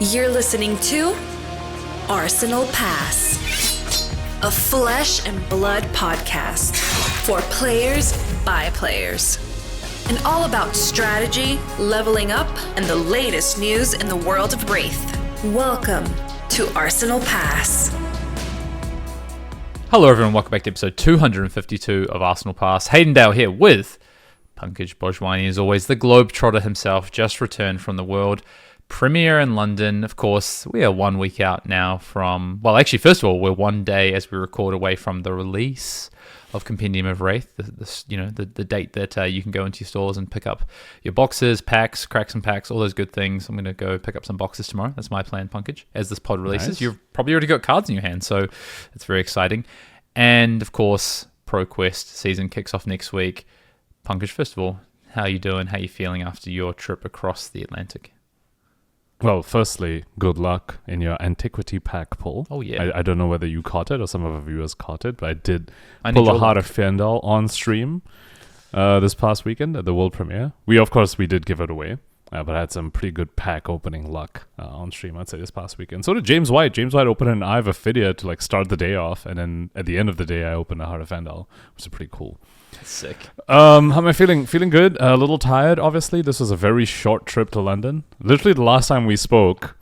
You're listening to Arsenal Pass, a flesh and blood podcast for players by players. And all about strategy, leveling up, and the latest news in the world of Rathe. Welcome to Arsenal Pass. Hello everyone, welcome back to episode 252 of Arsenal Pass. Hayden here with Pankaj Bhojwani, as always, the Globetrotter himself, just returned from the world premiere in London. Of course, we are 1 week out now from, well, actually, first of all, we're one day as we record away from the release of Compendium of Rathe, the date that you can go into your stores and pick up your boxes, packs, cracks and packs, all those good things. I'm going to go pick up some boxes tomorrow. That's my plan, Pankaj. As this pod releases, nice. You've probably already got cards in your hand, so it's very exciting. And, of course, ProQuest season kicks off next week. Pankaj, first of all, how are you doing? How are you feeling after your trip across the Atlantic? Well, firstly, good luck in your antiquity pack pull. Oh, yeah. I don't know whether you caught it or some of our viewers caught it, but I did pull a Heart of Fyendal on stream this past weekend at the world premiere. We did give it away, but I had some pretty good pack opening luck on stream, I'd say, this past weekend. So did James White. James White opened an Eye of Ophidia to start the day off, and then at the end of the day, I opened a Heart of Fyendal, which is pretty cool. Sick. How am I feeling? Feeling good. A little tired, obviously. This was a very short trip to London. Literally the last time we spoke,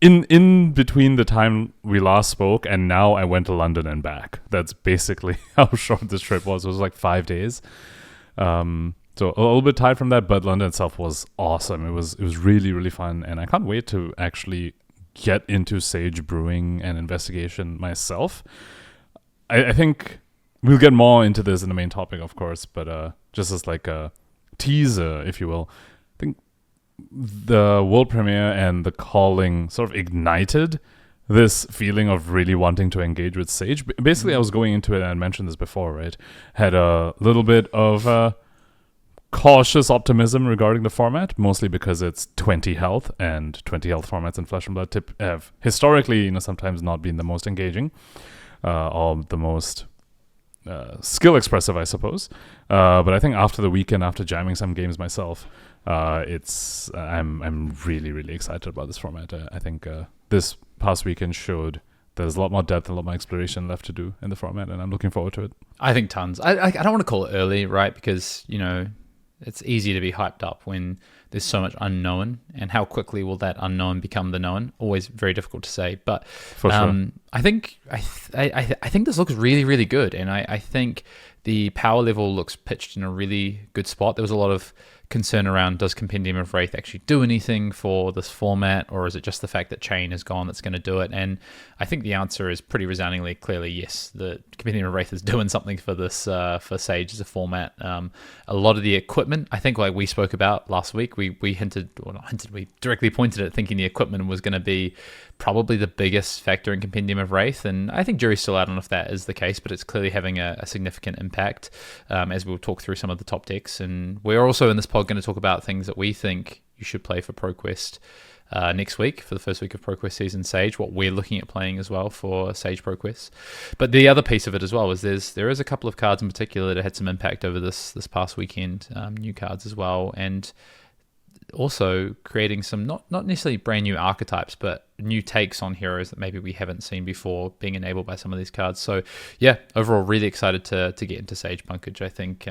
in between the time we last spoke and now I went to London and back. That's basically how short this trip was. It was like 5 days. So a little bit tired from that, but London itself was awesome. It was really, really fun. And I can't wait to actually get into Sage Brewing and investigation myself. I think we'll get more into this in the main topic, of course, but just as like a teaser, if you will, I think the world premiere and the calling sort of ignited this feeling of really wanting to engage with Sage. Basically, I was going into it, and I mentioned this before, right? Had a little bit of cautious optimism regarding the format, mostly because it's 20 health, and 20 health formats in Flesh and Blood have historically, sometimes not been the most engaging or the most skill expressive, I suppose. But I think after the weekend, after jamming some games myself, I'm really, really excited about this format. I think this past weekend showed there's a lot more depth and a lot more exploration left to do in the format, and I'm looking forward to it. I think tons. I don't want to call it early, right? Because, it's easy to be hyped up when there's so much unknown, and how quickly will that unknown become the known? Always very difficult to say. But for sure. I think this looks really, really good, and I think the power level looks pitched in a really good spot. There was a lot of concern around, does Compendium of Rathe actually do anything for this format, or is it just the fact that Chain is gone that's going to do it? And I think the answer is pretty resoundingly clearly yes. The Compendium of Rathe is doing something for this for Sage as a format. A lot of the equipment, I think, like we spoke about last week, we directly pointed at thinking the equipment was going to be probably the biggest factor in Compendium of Rathe, and I think jury's still out on if that is the case, but it's clearly having a significant impact as we'll talk through some of the top decks. And we're also in this pod going to talk about things that we think you should play for ProQuest next week, for the first week of ProQuest season Sage, what we're looking at playing as well for Sage ProQuest. But the other piece of it as well is there is a couple of cards in particular that had some impact over this past weekend, new cards as well, and also creating some not necessarily brand new archetypes, but new takes on heroes that maybe we haven't seen before being enabled by some of these cards. So yeah, overall really excited to get into Sage, Pankaj. I think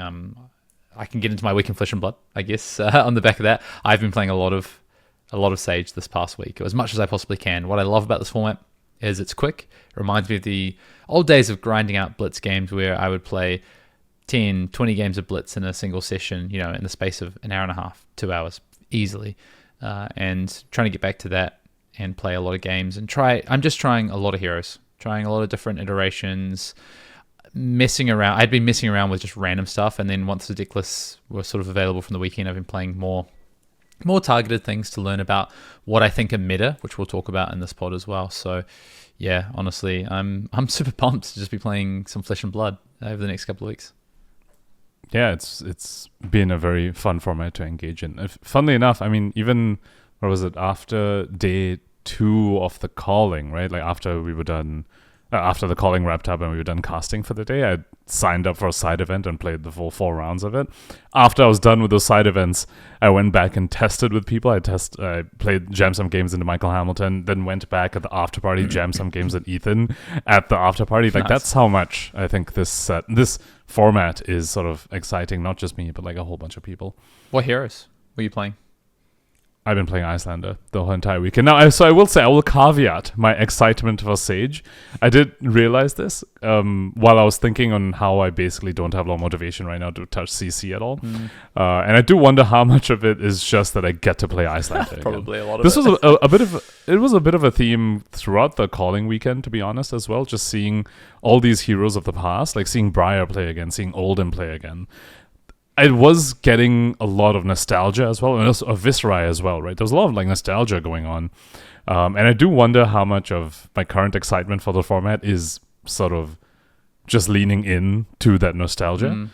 I can get into my week in Flesh and Blood, I guess, on the back of that. I've been playing a lot of Sage this past week, as much as I possibly can. What I love about this format is it's quick. It reminds me of the old days of grinding out Blitz games where I would play 10, 20 games of Blitz in a single session, in the space of an hour and a half, 2 hours, easily. And trying to get back to that and play a lot of games and I'm just trying a lot of heroes, trying a lot of different iterations, messing around. I'd been messing around with just random stuff, and then once the deck lists were sort of available from the weekend, I've been playing more targeted things to learn about what I think are meta, which we'll talk about in this pod as well. So yeah, honestly, I'm super pumped to just be playing some Flesh and Blood over the next couple of weeks. Yeah, it's been a very fun format to engage in. Funnily enough, I mean, even, after day 2 of the calling, right? Like after we were done after the calling wrapped up and we were done casting for the day, I signed up for a side event and played the full 4 rounds of it. After I was done with those side events, I went back and tested with people. I played jammed some games into Michael Hamilton, then went back at the after party, jammed some games at Ethan at the after party. Like, Nice. that's how much I think this format is sort of exciting, not just me, but like a whole bunch of people. What heroes were you playing? I've been playing Icelander the whole entire weekend. Now, I will say, I will caveat my excitement for Sage. I did realize this while I was thinking on how I basically don't have a lot of motivation right now to touch CC at all. And I do wonder how much of it is just that I get to play Icelander again. Probably a lot of This it. was a bit of a theme throughout the calling weekend, to be honest, as well. Just seeing all these heroes of the past, like seeing Briar play again, seeing Olden play again. I was getting a lot of nostalgia as well, and also a Viscerai as well, right? There was a lot of like nostalgia going on, and I do wonder how much of my current excitement for the format is sort of just leaning in to that nostalgia.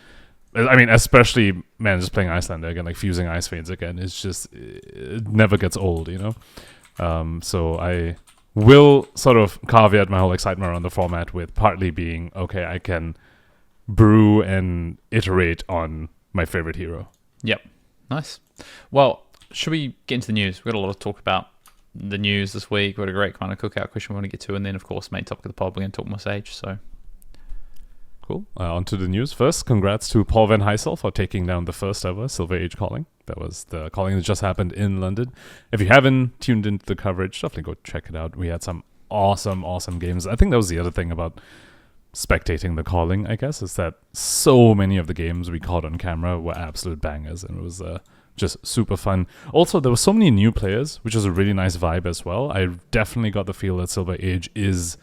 I mean, especially, man, just playing Icelander again, like fusing Ice Fades again, it never gets old, you know? So I will sort of caveat my whole excitement around the format with partly being, okay, I can brew and iterate on my favorite hero. Yep. Nice. Well, should we get into the news? We've got a lot to talk about the news this week. We've got a great kind of cookout question we want to get to. And then, of course, main topic of the pod, we're going to talk more Sage. So, cool. On to the news. First, congrats to Paul Van Heysel for taking down the first ever Silver Age calling. That was the calling that just happened in London. If you haven't tuned into the coverage, definitely go check it out. We had some awesome games. I think that was the other thing about spectating the calling, I guess, is that so many of the games we caught on camera were absolute bangers, and it was just super fun. Also, there were so many new players, which was a really nice vibe as well. I definitely got the feel that Silver Age is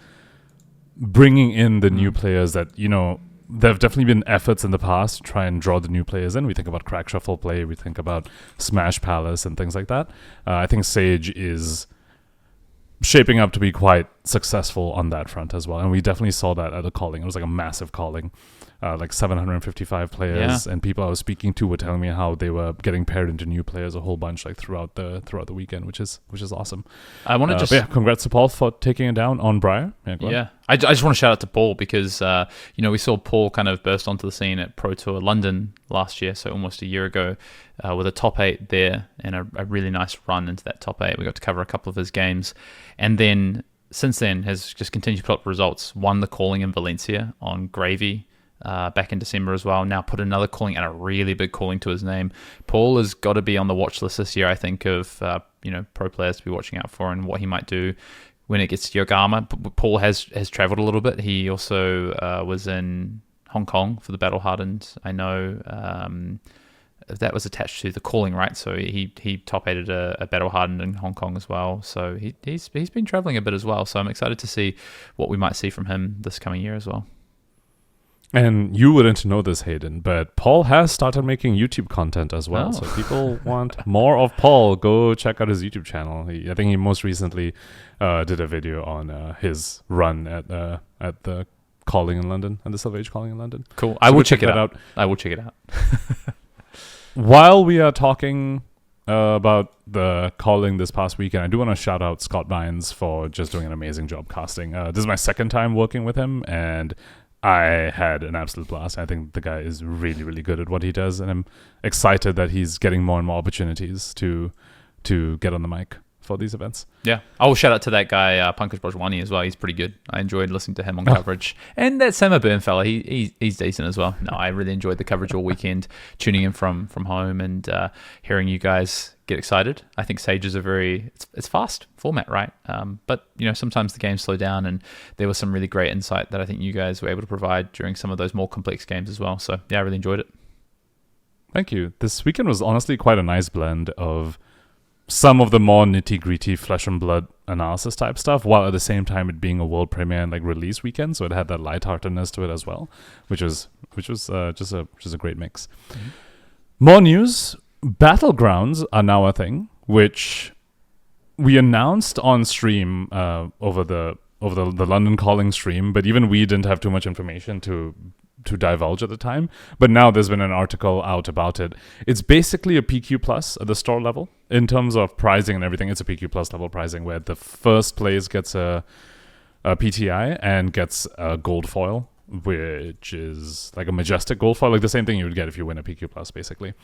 bringing in the new players that, you know, there have definitely been efforts in the past to try and draw the new players in. We think about Crack Shuffle play, we think about Smash Palace and things like that. I think Sage is shaping up to be quite successful on that front as well, and we definitely saw that at a calling. It was like a massive calling, like 755 players, and people I was speaking to were telling me how they were getting paired into new players a whole bunch, like throughout the weekend, which is awesome. I want to congrats to Paul for taking it down on Briar. I just want to shout out to Paul because we saw Paul kind of burst onto the scene at Pro Tour London last year, so almost a year ago, with a top 8 there and a really nice run into that top 8. We got to cover a couple of his games, and then since then has just continued to put up results. Won the calling in Valencia on Gravy back in December as well. Now put another calling and a really big calling to his name. Paul has got to be on the watch list this year, I think, of pro players to be watching out for and what he might do when it gets to Yokohama. Paul has traveled a little bit. He also was in Hong Kong for the Battle Hardened. I know that was attached to the calling, right? So he top 8'd a Battle Hardened in Hong Kong as well. So he's been traveling a bit as well. So I'm excited to see what we might see from him this coming year as well. And you wouldn't know this, Hayden, but Paul has started making YouTube content as well. Oh. So if people want more of Paul, go check out his YouTube channel. I think he most recently did a video on his run at the calling in London, and the Silver Age calling in London. Cool. So I will go check it that out. I will check it out. While we are talking about the calling this past weekend, I do want to shout out Scott Bynes for just doing an amazing job casting. This is my second time working with him, and I had an absolute blast. I think the guy is really, really good at what he does, and I'm excited that he's getting more and more opportunities to get on the mic for these events. Yeah, I will shout out to that guy, Pankaj Bhojwani as well. He's pretty good. I enjoyed listening to him on coverage. And that Samo Byrne fella, he's decent as well. No, I really enjoyed the coverage all weekend, tuning in from home and hearing you guys get excited. I think Sage is it's fast format, right? But sometimes the games slow down, and there was some really great insight that I think you guys were able to provide during some of those more complex games as well. So yeah, I really enjoyed it. Thank you. This weekend was honestly quite a nice blend of some of the more nitty-gritty flesh and blood analysis type stuff, while at the same time it being a world premiere and like release weekend, so it had that lightheartedness to it as well, which was just a great mix. Mm-hmm. More news. Battlegrounds are now a thing, which we announced on stream over the London calling stream, but even we didn't have too much information to divulge at the time. But now there's been an article out about it. It's basically a PQ plus at the store level in terms of pricing and everything. It's a PQ plus level pricing where the first place gets a PTI and gets a gold foil, which is like a majestic gold foil, like the same thing you would get if you win a PQ Plus, basically.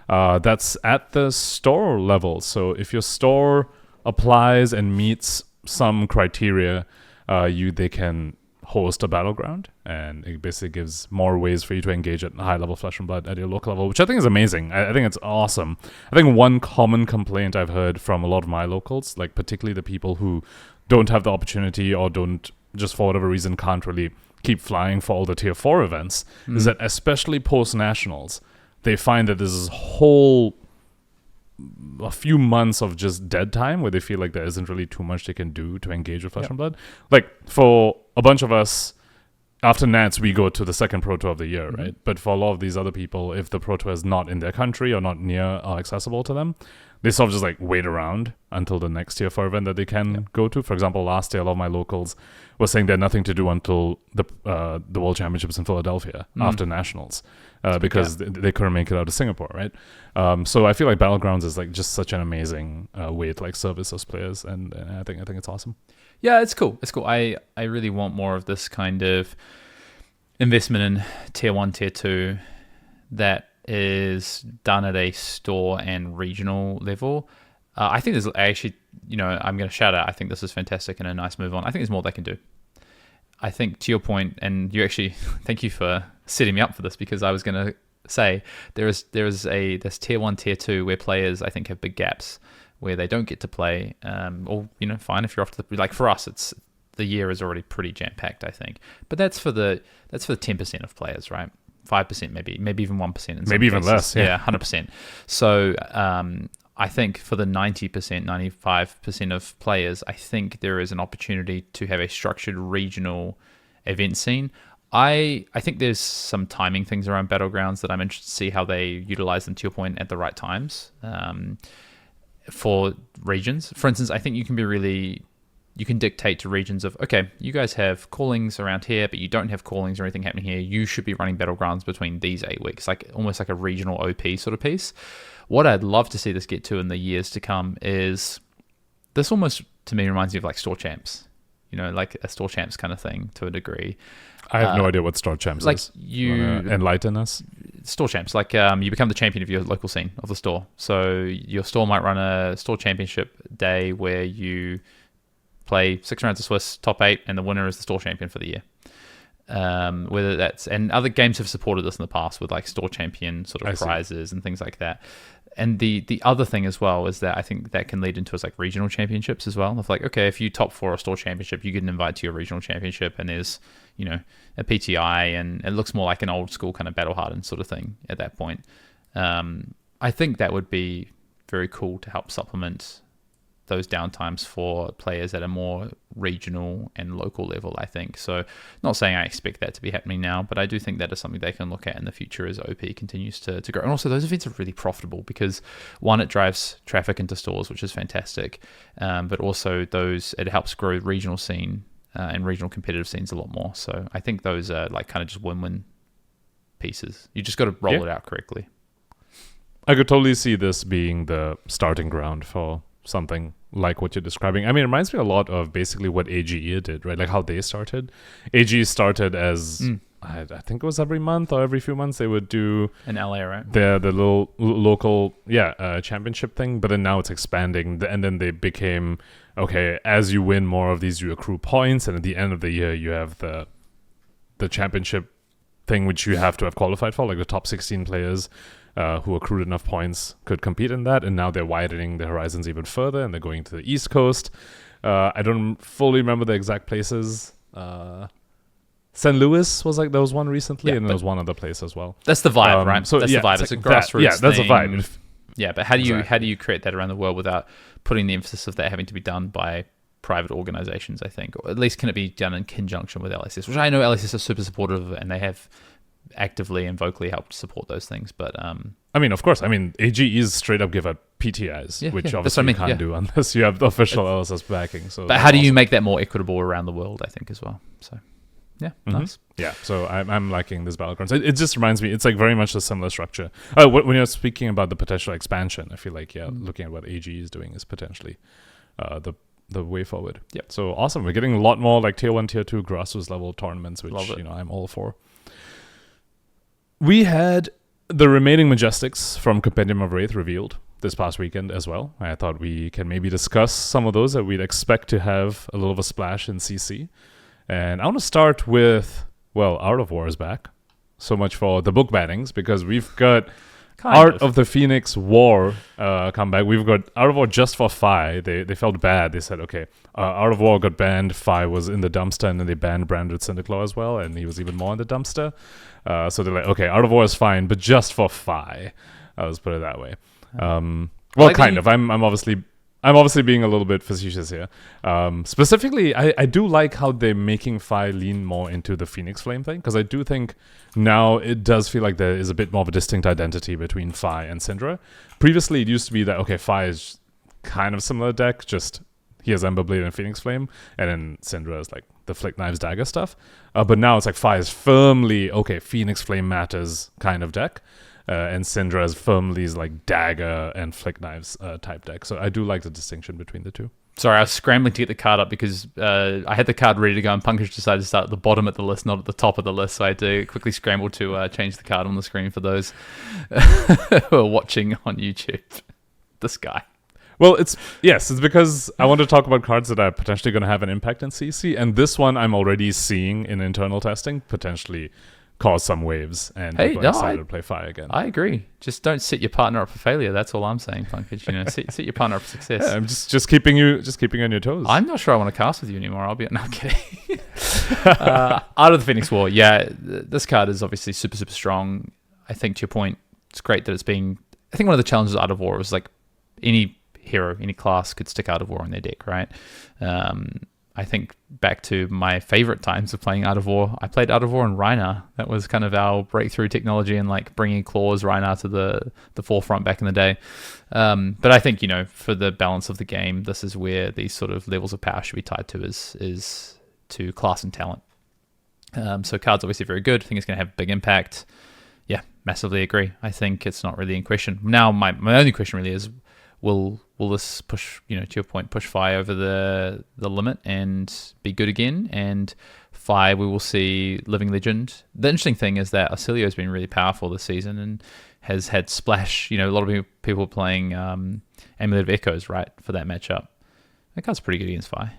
That's at the store level. So if your store applies and meets some criteria, they can host a battleground, and it basically gives more ways for you to engage at high level Flesh and Blood at your local level, which I think is amazing. I think it's awesome. I think one common complaint I've heard from a lot of my locals, like particularly the people who don't have the opportunity or don't, just for whatever reason, can't really keep flying for all the tier 4 events, is that especially post nationals, they find that there's this a few months of just dead time where they feel like there isn't really too much they can do to engage with Flesh and Blood. Like for a bunch of us, after Nats, we go to the second Pro Tour of the year, right? But for a lot of these other people, if the Pro Tour is not in their country or not near or accessible to them, they sort of just like wait around until the next tier 4 event that they can go to. For example, last year, a lot of my locals were saying they had nothing to do until the World Championships in Philadelphia after nationals. Because they couldn't make it out of Singapore, right? So I feel like Battlegrounds is like just such an amazing way to like service those players, and I think it's awesome. Yeah, it's cool. It's cool. I really want more of this kind of investment in tier 1, tier 2 that is done at a store and regional level. I think there's actually, I'm going to shout out. I think this is fantastic and a nice move on. I think there's more they can do. I think to your point, and you actually, thank you for setting me up for this, because I was going to say there's tier 1, tier 2 where players I think have big gaps where they don't get to play, or fine if you're off to the, like for us, it's the year is already pretty jam packed, I think, but that's for the 10% of players, right? 5% maybe even 1%, maybe even less, yeah, 100%. So I think for the 90%, 95% of players, I think there is an opportunity to have a structured regional event scene. I think there's some timing things around Battlegrounds that I'm interested to see how they utilize them, to your point, at the right times for regions. For instance, I think you can dictate to regions of, okay, you guys have callings around here, but you don't have callings or anything happening here. You should be running Battlegrounds between these 8 weeks, like almost like a regional OP sort of piece. What I'd love to see this get to in the years to come is this almost, to me, reminds me of like store champs, like a store champs kind of thing to a degree. I have no idea what store champs like is. You enlighten us. Store champs, like you become the champion of your local scene of the store. So your store might run a store championship day where you play 6 rounds of Swiss, top 8, and the winner is the store champion for the year. Whether that's, and other games have supported this in the past with like store champion sort of prizes and things like that. And the other thing as well is that I think that can lead into like regional championships as well. Of like, okay, if you top 4 a store championship, you get an invite to your regional championship, and there's a PTI, and it looks more like an old school kind of battle hardened sort of thing at that point. I think that would be very cool to help supplement those downtimes for players at a more regional and local level, I think. So not saying I expect that to be happening now, but I do think that is something they can look at in the future as OP continues to grow. And also those events are really profitable because, one, it drives traffic into stores, which is fantastic, but also it helps grow the regional scene and regional competitive scenes a lot more. So I think those are like kind of just win-win pieces. You just got to roll it out correctly. I could totally see this being the starting ground for something like what you're describing. I mean, it reminds me a lot of basically what AGE did, right? Like how they started. AGE started as, I think it was every month or every few months they would do in LA, right? The little local, championship thing. But then now it's expanding, and then they became, okay, as you win more of these, you accrue points, and at the end of the year, you have the championship thing, which you have to have qualified for, like the top 16 players who accrued enough points could compete in that. And now they're widening the horizons even further, and they're going to the East Coast. I don't fully remember the exact places. St. Louis was like, there was one recently, and there was one other place as well. That's the vibe, right? So that's the vibe. It's a grassroots thing. That's a vibe. Yeah, but how do you create that around the world without putting the emphasis of that having to be done by private organizations, I think? Or at least can it be done in conjunction with LSS, which I know LSS are super supportive of, and they have actively and vocally helped support those things. But I mean, of course, AGEs straight up give out PTIs, which obviously you can't do unless you have the official LSS backing. So, but how do you make that more equitable around the world, I think, as well? So yeah, nice. Yeah, so I'm liking this Battlegrounds. It just reminds me, it's like very much a similar structure. When you're speaking about the potential expansion, I feel like looking at what AGE is doing is potentially the way forward. Yep. So awesome. We're getting a lot more like tier 1, tier 2 grassroots level tournaments, which Love it. I'm all for. We had the remaining Majestics from Compendium of Rathe revealed this past weekend as well. I thought we can maybe discuss some of those that we'd expect to have a little of a splash in CC. And I want to start with, well, Art of War is back. So much for the book bannings, because we've got Art of the Phoenix War come back. We've got Art of War just for Fi. They felt bad. They said, okay, Art of War got banned. Fi was in the dumpster, and then they banned Branded Cinderclaw as well, and he was even more in the dumpster. So they're like, okay, Art of War is fine, but just for Fi. Let's put it that way. Well, like kind of. I'm obviously being a little bit facetious here. Specifically, I do like how they're making Fi lean more into the Phoenix Flame thing, because I do think now it does feel like there is a bit more of a distinct identity between Fi and Syndra. Previously, it used to be that, okay, Fi is kind of similar deck, just he has Ember Blade and Phoenix Flame, and then Syndra is like the Flick Knives Dagger stuff. But now it's like Fi is firmly, okay, Phoenix Flame matters kind of deck. And Syndra is firmly like Dagger and Flick Knives type deck. So I do like the distinction between the two. Sorry, I was scrambling to get the card up because I had the card ready to go, and Pankaj decided to start at the bottom of the list, not at the top of the list. So I had to quickly scramble to change the card on the screen for those who are watching on YouTube. This guy. Well, it's because I want to talk about cards that are potentially going to have an impact in CC, and this one I'm already seeing in internal testing potentially cause some waves, and people are excited to play Fi again. I agree. Just don't set your partner up for failure. That's all I'm saying, Pankaj. You know, set your partner up for success. Yeah, I'm just keeping you on your toes. I'm not sure I want to cast with you anymore. No, I'm kidding. Out of the Phoenix War, yeah, this card is obviously super, super strong. I think to your point, it's great that it's being. I think one of the challenges of Out of War was like any hero, any class could stick Out of War in their deck, right? I think back to my favorite times of playing Out of War. I played Out of War in Rhinar. That was kind of our breakthrough technology and like bringing Claws Rhinar to the forefront back in the day. But I think, you know, for the balance of the game, this is where these sort of levels of power should be tied to is to class and talent. So card's obviously very good. I think it's going to have a big impact. Yeah, massively agree. I think it's not really in question. Now, my only question really is, will this push, you know, to your point, push Fi over the limit and be good again? And Fi, we will see Living Legend. The interesting thing is that Arcelio has been really powerful this season and has had splash. You know, a lot of people playing Amulet of Echoes, right, for that matchup. That card's pretty good against Fi.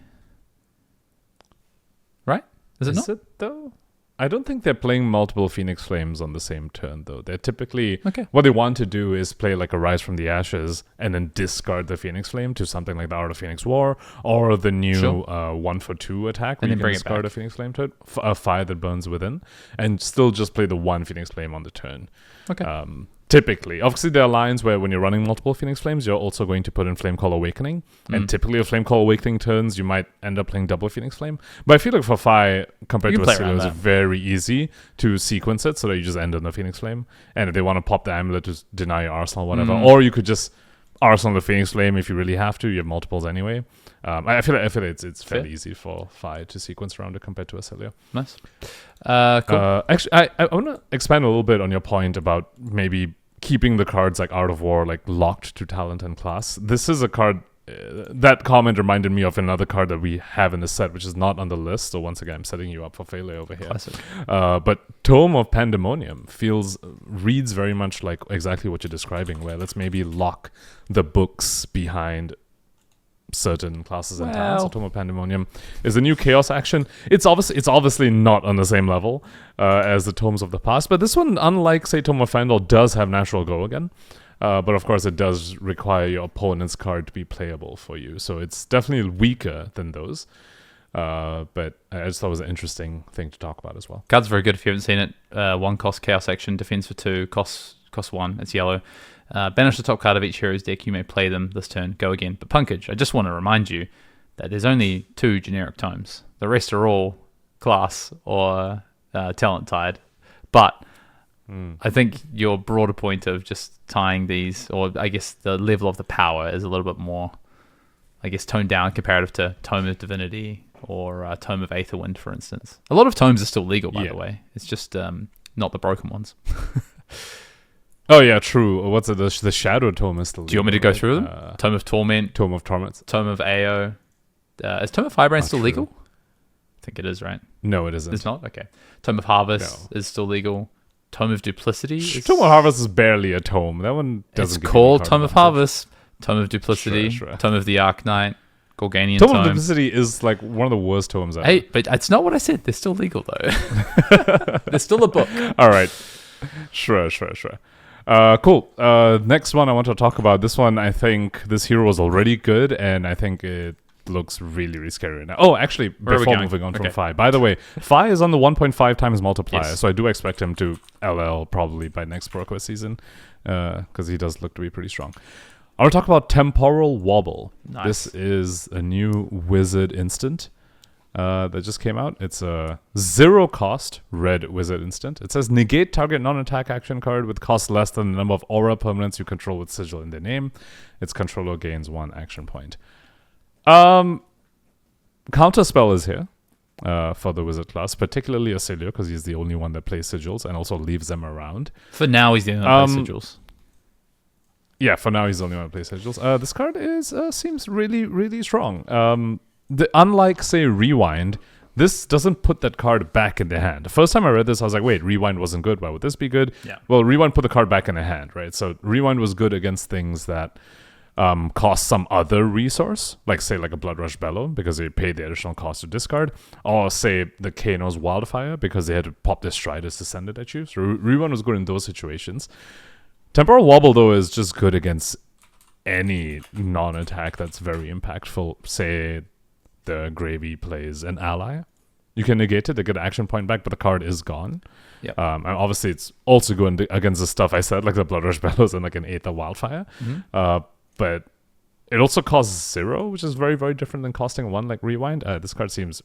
Right? Is it not? Though? I don't think they're playing multiple Phoenix Flames on the same turn, though. They're typically... Okay. What they want to do is play like a Rise from the Ashes and then discard the Phoenix Flame to something like the Art of Phoenix War or the new 1-for-2 attack where you can discard a Phoenix Flame to it, a fire that burns within, and still just play the one Phoenix Flame on the turn. Okay. Typically. Obviously, there are lines where when you're running multiple Phoenix Flames, you're also going to put in Flame Call Awakening. And typically, with Flame Call Awakening turns, you might end up playing double Phoenix Flame. But I feel like for Fi, compared to Arcelio, it's very easy to sequence it so that you just end on the Phoenix Flame. And if they want to pop the Amulet to deny your Arsenal, whatever. Or you could just Arsenal the Phoenix Flame if you really have to. You have multiples anyway. I feel like it's fairly easy for Fi to sequence around it compared to Arcelio. Nice. Cool. Actually, I want to expand a little bit on your point about maybe keeping the cards like Art of War like locked to talent and class. This is a card that comment reminded me of another card that we have in the set, which is not on the list. So once again, I'm setting you up for failure over here. Classic. But Tome of Pandemonium reads very much like exactly what you're describing, where let's maybe lock the books behind certain classes and talents. So Tome of Pandemonium is a new chaos action. It's obviously not on the same level as the Tomes of the past, but this one, unlike say Tome of Fyendal, does have natural go again. But of course, it does require your opponent's card to be playable for you, so it's definitely weaker than those. But I just thought it was an interesting thing to talk about as well. Card's very good if you haven't seen it. 1 cost chaos action, defense for 2, cost 1. It's yellow. Banish the top card of each hero's deck. You may play them this turn. Go again. But Pankaj, I just want to remind you that there's only 2 generic tomes. The rest are all class or talent tied. But I think your broader point of just tying these, or I guess the level of the power is a little bit more, I guess, toned down comparative to Tome of Divinity or Tome of Aetherwind, for instance. A lot of tomes are still legal, by the way. It's just not the broken ones. Oh yeah, true. What's it? The Shadow Tome is still legal. Do you want me to go through them? Tome of Torment. Tome of Torment. Tome of Ao. Is Tome of Firebrand Not still true. legal? I think it is, right? No, it isn't. It's not? Okay. Tome of Harvest is still legal. Tome of Duplicity is... Tome of Harvest is barely a tome. That one doesn't. It's give you called any card Tome of advantage. Harvest, Tome of Duplicity, Sure. Tome of the Arknight, Gorganian Tome of Tome. Duplicity is like one of the worst tomes ever. Hey, but it's not what I said. They're still legal, though. They're still a book. All right. Sure. Cool. Next one I want to talk about. This one, I think this hero was already good, and I think it looks really, really scary now. Oh, actually, Where are we before going? moving on from Okay. Phi. By the way, Phi is on the 1.5 times multiplier, Yes. so I do expect him to LL probably by next ProQuest season, because he does look to be pretty strong. I want to talk about Temporal Wobble. Nice. This is a new wizard instant that just came out. It's a 0 cost red wizard instant. It says negate target non-attack action card with cost less than the number of aura permanents you control with sigil in their name. Its controller gains 1 action point. Counterspell is here for the wizard class, particularly Acilio, because he's the only one that plays sigils and also leaves them around. For now, he's the only one that plays sigils. Yeah, for now he's the only one that plays sigils. This card is seems really, really strong. Unlike, say, Rewind, this doesn't put that card back in the hand. The first time I read this, I was like, wait, Rewind wasn't good. Why would this be good? Yeah. Well, Rewind put the card back in the hand, right? So Rewind was good against things that cost some other resource, like, say, like a Blood Rush Bellow, because they paid the additional cost to discard, or, say, the Kano's Wildfire, because they had to pop their Striders to send it at you. So Rewind was good in those situations. Temporal Wobble, though, is just good against any non-attack that's very impactful. Say the Gravy plays an ally. You can negate it to get an action point back, but the card is gone. Yep. And obviously, it's also good against the stuff I said, like the Blood Rush Bellows and like an Aether Wildfire. Mm-hmm. But it also costs 0, which is very, very different than costing 1 like Rewind. This card seems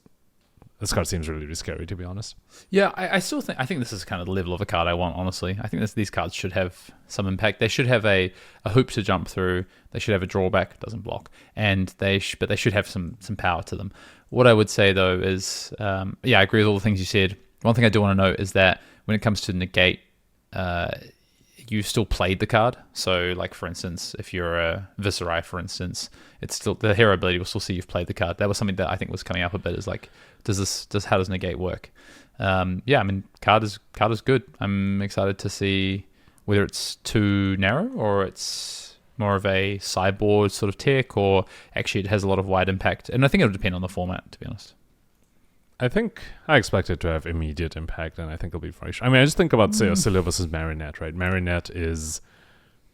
really, really scary, to be honest. Yeah, I still think this is kind of the level of a card I want, honestly. I think these cards should have some impact. They should have a hoop to jump through. They should have a drawback, doesn't block, and but they should have some power to them. What I would say, though, is, I agree with all the things you said. One thing I do want to note is that when it comes to negate, you still played the card. So, like, for instance, if you're a Viserai, for instance, it's still the hero ability will still see you've played the card. That was something that I think was coming up a bit, is like, how does negate work? Card is good. I'm excited to see whether it's too narrow or it's more of a sideboard sort of tech, or actually it has a lot of wide impact. And I think it'll depend on the format, to be honest. I think I expect it to have immediate impact, and I think it'll be very strong. I mean, I just think about, say, Acilio versus Marinette, right? Marinette is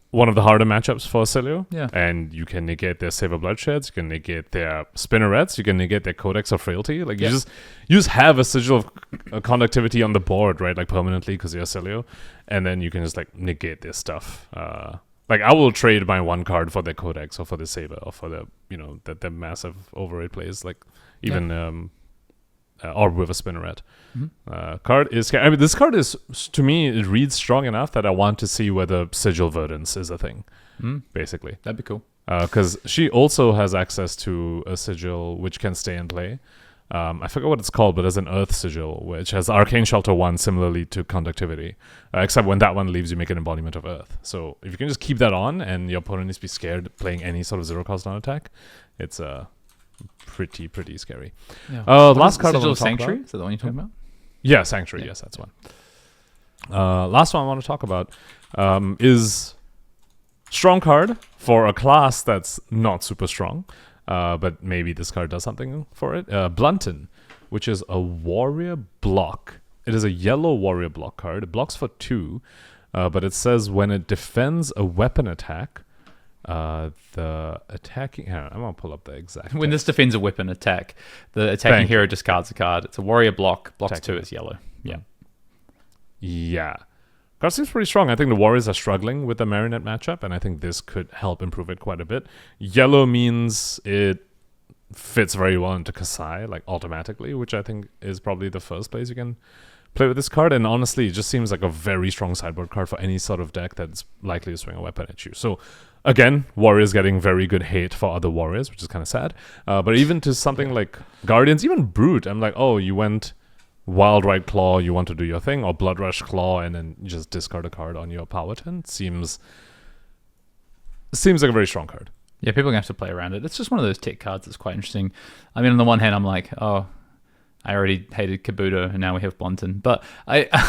one of the harder matchups for Acilio. Yeah. And you can negate their Savor Bloodsheds, you can negate their Spinnerets, you can negate their Codex of Frailty. Like, you just have a sigil of conductivity on the board, right? Like, permanently, because you're Acilio. And then you can just, like, negate their stuff. Like, I will trade my 1 card for their Codex or for the Saber or for the, the massive overraid plays. Like, even... or with a Spinneret. Mm-hmm. Card is... I mean, this card is, to me, it reads strong enough that I want to see whether Sigil Verdance is a thing, basically. That'd be cool. Because she also has access to a Sigil which can stay in play. I forget what it's called, but there's an Earth Sigil, which has Arcane Shelter 1 similarly to Conductivity. Except when that one leaves, you make an embodiment of Earth. So if you can just keep that on and your opponent needs to be scared playing any sort of 0-cost non-attack, it's... pretty scary. Yeah. Last card I want to talk Sanctuary? about. Is that the one you're talking about? Yeah, Sanctuary. Yes, that's one. Last one I want to talk about is strong card for a class that's not super strong, but maybe this card does something for it. Blunton, which is a warrior block. It is a yellow warrior block card. It blocks for 2, but it says when it defends a weapon attack, the attacking... I'm going to pull up the exact... When this defends a weapon attack, the attacking hero discards a card. It's a warrior block. Blocks 2, it's yellow. Yeah. Card seems pretty strong. I think the Warriors are struggling with the Marinette matchup, and I think this could help improve it quite a bit. Yellow means it fits very well into Kasai, like automatically, which I think is probably the first place you can play with this card. And honestly, it just seems like a very strong sideboard card for any sort of deck that's likely to swing a weapon at you. So again, Warriors getting very good hate for other Warriors, which is kind of sad. But even to something like Guardians, even Brute, I'm like, oh, you went Wild Rite Claw, you want to do your thing, or Blood Rush Claw, and then you just discard a card on your power turn. Seems like a very strong card. Yeah, people are going to have to play around it. It's just one of those tech cards that's quite interesting. I mean, on the one hand, I'm like, oh, I already hated Kabuto, and now we have Blunton. But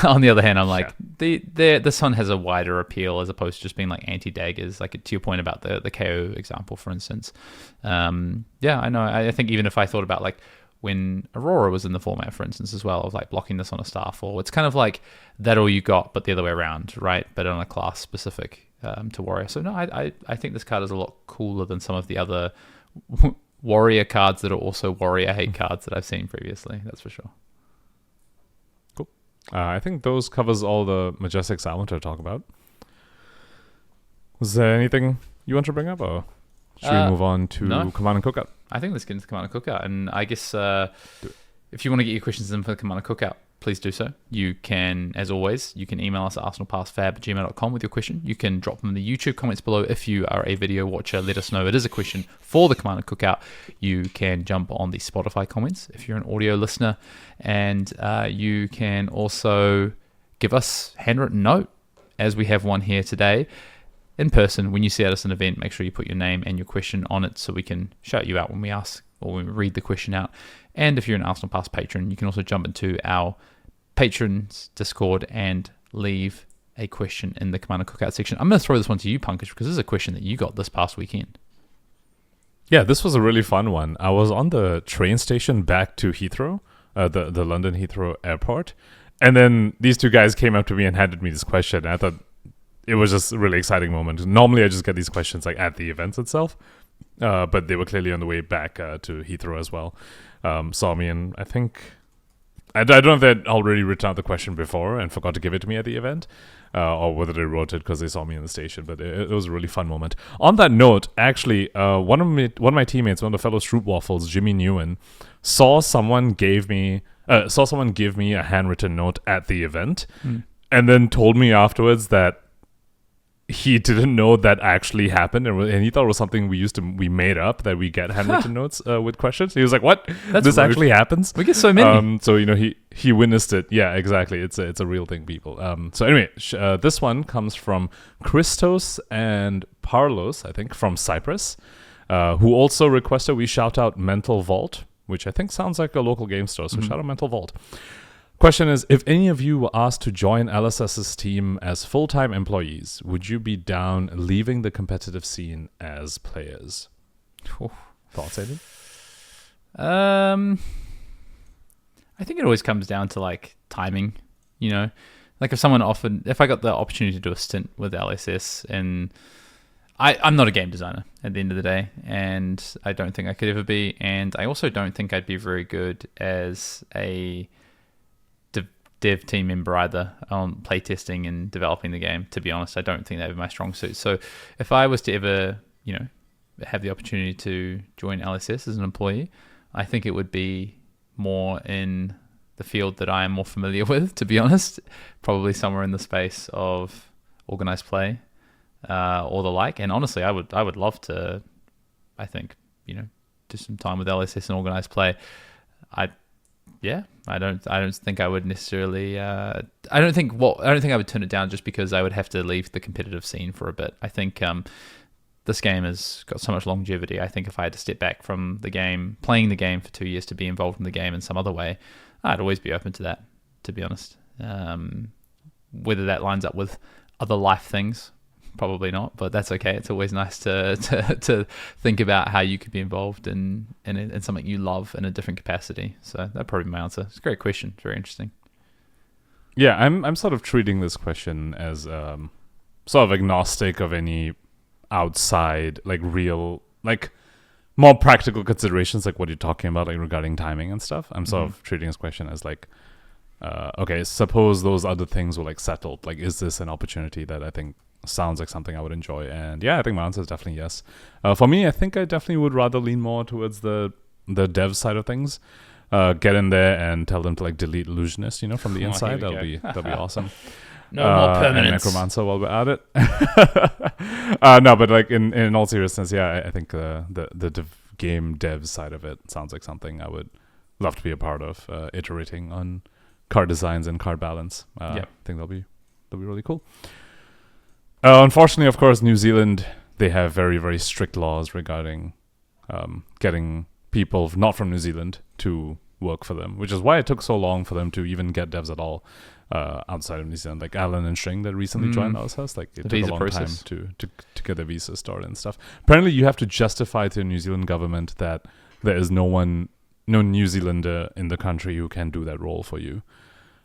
on the other hand, I'm like, this one has a wider appeal as opposed to just being like anti-daggers, like to your point about the KO example, for instance. Yeah, I know. I think even if I thought about like when Aurora was in the format, for instance, as well, of like blocking this on a Starfall, it's kind of like that all you got, but the other way around, right? But on a class specific to Warrior. So no, I think this card is a lot cooler than some of the other Warrior cards that are also Warrior hate cards that I've seen previously. That's for sure. Cool. I think those covers all the Majestics I want to talk about. Was there anything you want to bring up, or should we move on to Command and Cookout? I think let's get into Command and Cookout, and I guess if you want to get your questions in for the Command and Cookout, please do so. You can, as always, you can email us at arsenalpassfab@gmail.com with your question. You can drop them in the YouTube comments below. If you are a video watcher, let us know it is a question for the Command and Cookout. You can jump on the Spotify comments if you're an audio listener, and you can also give us a handwritten note, as we have one here today. In person, when you see us at an event, make sure you put your name and your question on it so we can shout you out when we ask or when we read the question out. And if you're an Arsenal Pass patron, you can also jump into our patrons Discord and leave a question in the Command and Cookout section. I'm going to throw this one to you, Pankaj, because this is a question that you got this past weekend. Yeah, this was a really fun one. I was on the train station back to Heathrow, the London Heathrow airport, and then these two guys came up to me and handed me this question. And I thought it was just a really exciting moment. Normally, I just get these questions like at the event itself, but they were clearly on the way back to Heathrow as well. Saw me, and I think I don't know if they'd already written out the question before and forgot to give it to me at the event, or whether they wrote it because they saw me in the station. But it was a really fun moment. On that note, actually, one of my teammates, one of the fellow Stroop Waffles, Jimmy Newen, saw someone give me a handwritten note at the event, and then told me afterwards that he didn't know that actually happened, and he thought it was something we made up, that we get handwritten notes with questions. He was like, "What? This rude. Actually happens?" We get so many. So he witnessed it. Yeah, exactly. It's a real thing, people. So anyway, this one comes from Christos and Parlos, I think, from Cyprus, who also requested we shout out Mental Vault, which I think sounds like a local game store. So shout out Mental Vault. Question is, if any of you were asked to join LSS's team as full-time employees, would you be down leaving the competitive scene as players? Thoughts, Hayden? I think it always comes down to like timing, you know, like if I got the opportunity to do a stint with LSS, and I'm not a game designer at the end of the day, and I don't think I could ever be, and I also don't think I'd be very good as a dev team member either on playtesting and developing the game. To be honest, I don't think that would be my strong suit. So if I was to ever, have the opportunity to join LSS as an employee, I think it would be more in the field that I am more familiar with, to be honest, probably somewhere in the space of organized play or the like. And honestly, I would love to, I think, do some time with LSS and organized play. I don't think I would necessarily. I don't think I would turn it down just because I would have to leave the competitive scene for a bit. I think this game has got so much longevity. I think if I had to step back from the game, playing the game for 2 years, to be involved in the game in some other way, I'd always be open to that, to be honest. Whether that lines up with other life things, probably not, but that's okay. It's always nice to think about how you could be involved in something you love in a different capacity. So that'd probably be my answer. It's a great question. It's very interesting. Yeah, I'm sort of treating this question as sort of agnostic of any outside, like real, like more practical considerations, like what you're talking about, like regarding timing and stuff. I'm sort of treating this question as like, okay, suppose those other things were like settled. Like, is this an opportunity that I think sounds like something I would enjoy? And yeah, I think my answer is definitely yes. For me, I think I definitely would rather lean more towards the dev side of things. Get in there and tell them to like delete illusionist, from the inside. That'll be awesome. No more permanence. And necromancer while we're at it. No, but like in all seriousness, yeah, I think the game dev side of it sounds like something I would love to be a part of. Iterating on card designs and card balance. I think that'll be really cool. Unfortunately, of course, New Zealand, they have very, very strict laws regarding getting people not from New Zealand to work for them, which is why it took so long for them to even get devs at all outside of New Zealand. Like Alan and String that recently joined us, like it took a long time to get the visa started and stuff. Apparently, you have to justify to the New Zealand government that there is no New Zealander in the country who can do that role for you,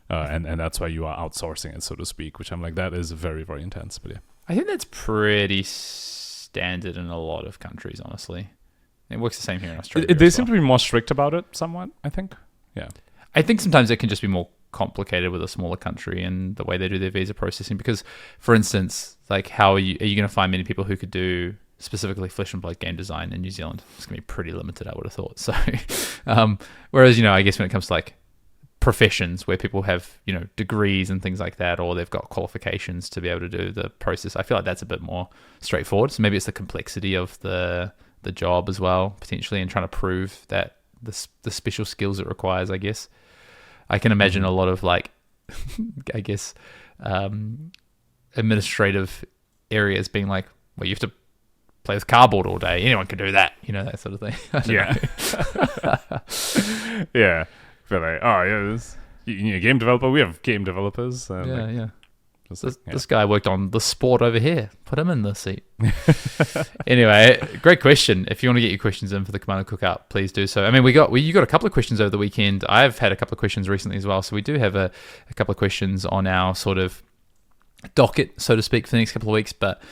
and that's why you are outsourcing it, so to speak. Which I'm like, that is very, very intense. But yeah, I think that's pretty standard in a lot of countries, honestly. It works the same here in Australia. They seem to be more strict about it, somewhat, I think. Yeah. I think sometimes it can just be more complicated with a smaller country and the way they do their visa processing. Because, for instance, like how are you going to find many people who could do specifically flesh and blood game design in New Zealand? It's going to be pretty limited, I would have thought. So, whereas, I guess when it comes to like professions where people have, degrees and things like that, or they've got qualifications to be able to do the process, I feel like that's a bit more straightforward. So maybe it's the complexity of the job as well, potentially, and trying to prove that the special skills it requires, I guess. I can imagine a lot of like, I guess, administrative areas being like, well, you have to play with cardboard all day. Anyone can do that, that sort of thing. Yeah. Yeah. But like, you need a game developer. We have game developers. Yeah. This guy worked on the sport over here. Put him in the seat. Anyway, great question. If you want to get your questions in for the Commander Cookout, please do so. I mean, you got a couple of questions over the weekend. I've had a couple of questions recently as well. So we do have a couple of questions on our sort of docket, so to speak, for the next couple of weeks. But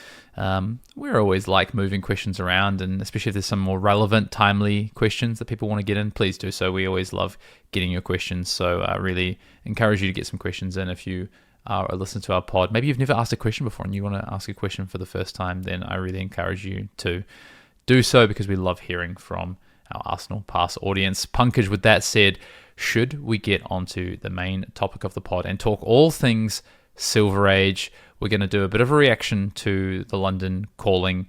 we're always like moving questions around, and especially if there's some more relevant, timely questions that people want to get in, please do so. We always love getting your questions. So I really encourage you to get some questions in if you are a listener to our pod. Maybe you've never asked a question before and you want to ask a question for the first time, then I really encourage you to do so, because we love hearing from our Arsenal Pass audience. Pankaj, with that said, should we get onto the main topic of the pod and talk all things Silver Age? We're going to do a bit of a reaction to the London calling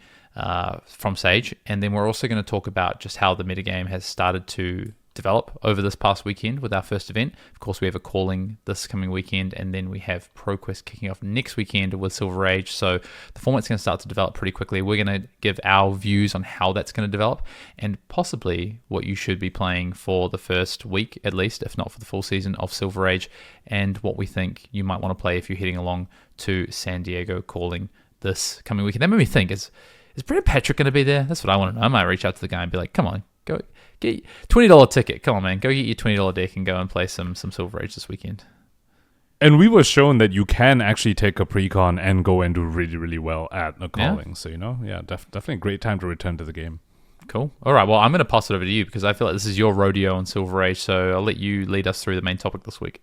from Sage, and then we're also going to talk about just how the metagame has started to develop over this past weekend with our first event. Of course, we have a calling this coming weekend, and then we have ProQuest kicking off next weekend with Silver Age. So the format's going to start to develop pretty quickly. We're going to give our views on how that's going to develop, and possibly what you should be playing for the first week at least, if not for the full season of Silver Age, and what we think you might want to play if you're heading along to San Diego calling this coming weekend. That made me think, is Brett Patrick going to be there? That's what I want to know. I might reach out to the guy and be like, come on, go get $20 ticket. Come on, man. Go get your $20 deck and go and play some Silver Age this weekend. And we were shown that you can actually take a pre-con and go and do really, really well at a calling. Yeah. So, definitely a great time to return to the game. Cool. All right. Well, I'm going to pass it over to you because I feel like this is your rodeo on Silver Age. So I'll let you lead us through the main topic this week.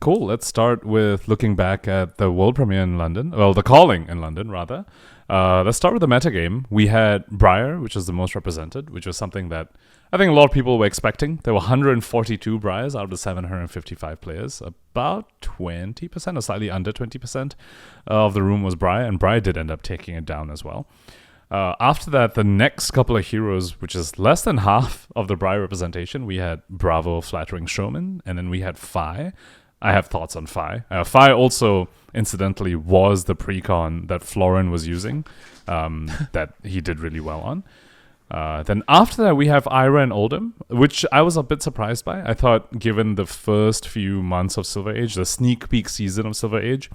Cool. Let's start with looking back at the world premiere in London. Well, the calling in London, rather. Let's start with the metagame. We had Briar, which is the most represented, which was something that I think a lot of people were expecting. There were 142 Briars out of the 755 players. About 20%, or slightly under 20% of the room was Briar, and Briar did end up taking it down as well. After that, the next couple of heroes, which is less than half of the Briar representation, we had Bravo, Flattering Showman, and then we had Fi. I have thoughts on Fi. Fi also, incidentally, was the pre-con that Florin was using, that he did really well on. Then after that, we have Ira and Oldham, which I was a bit surprised by. I thought, given the first few months of Silver Age, the sneak peek season of Silver Age,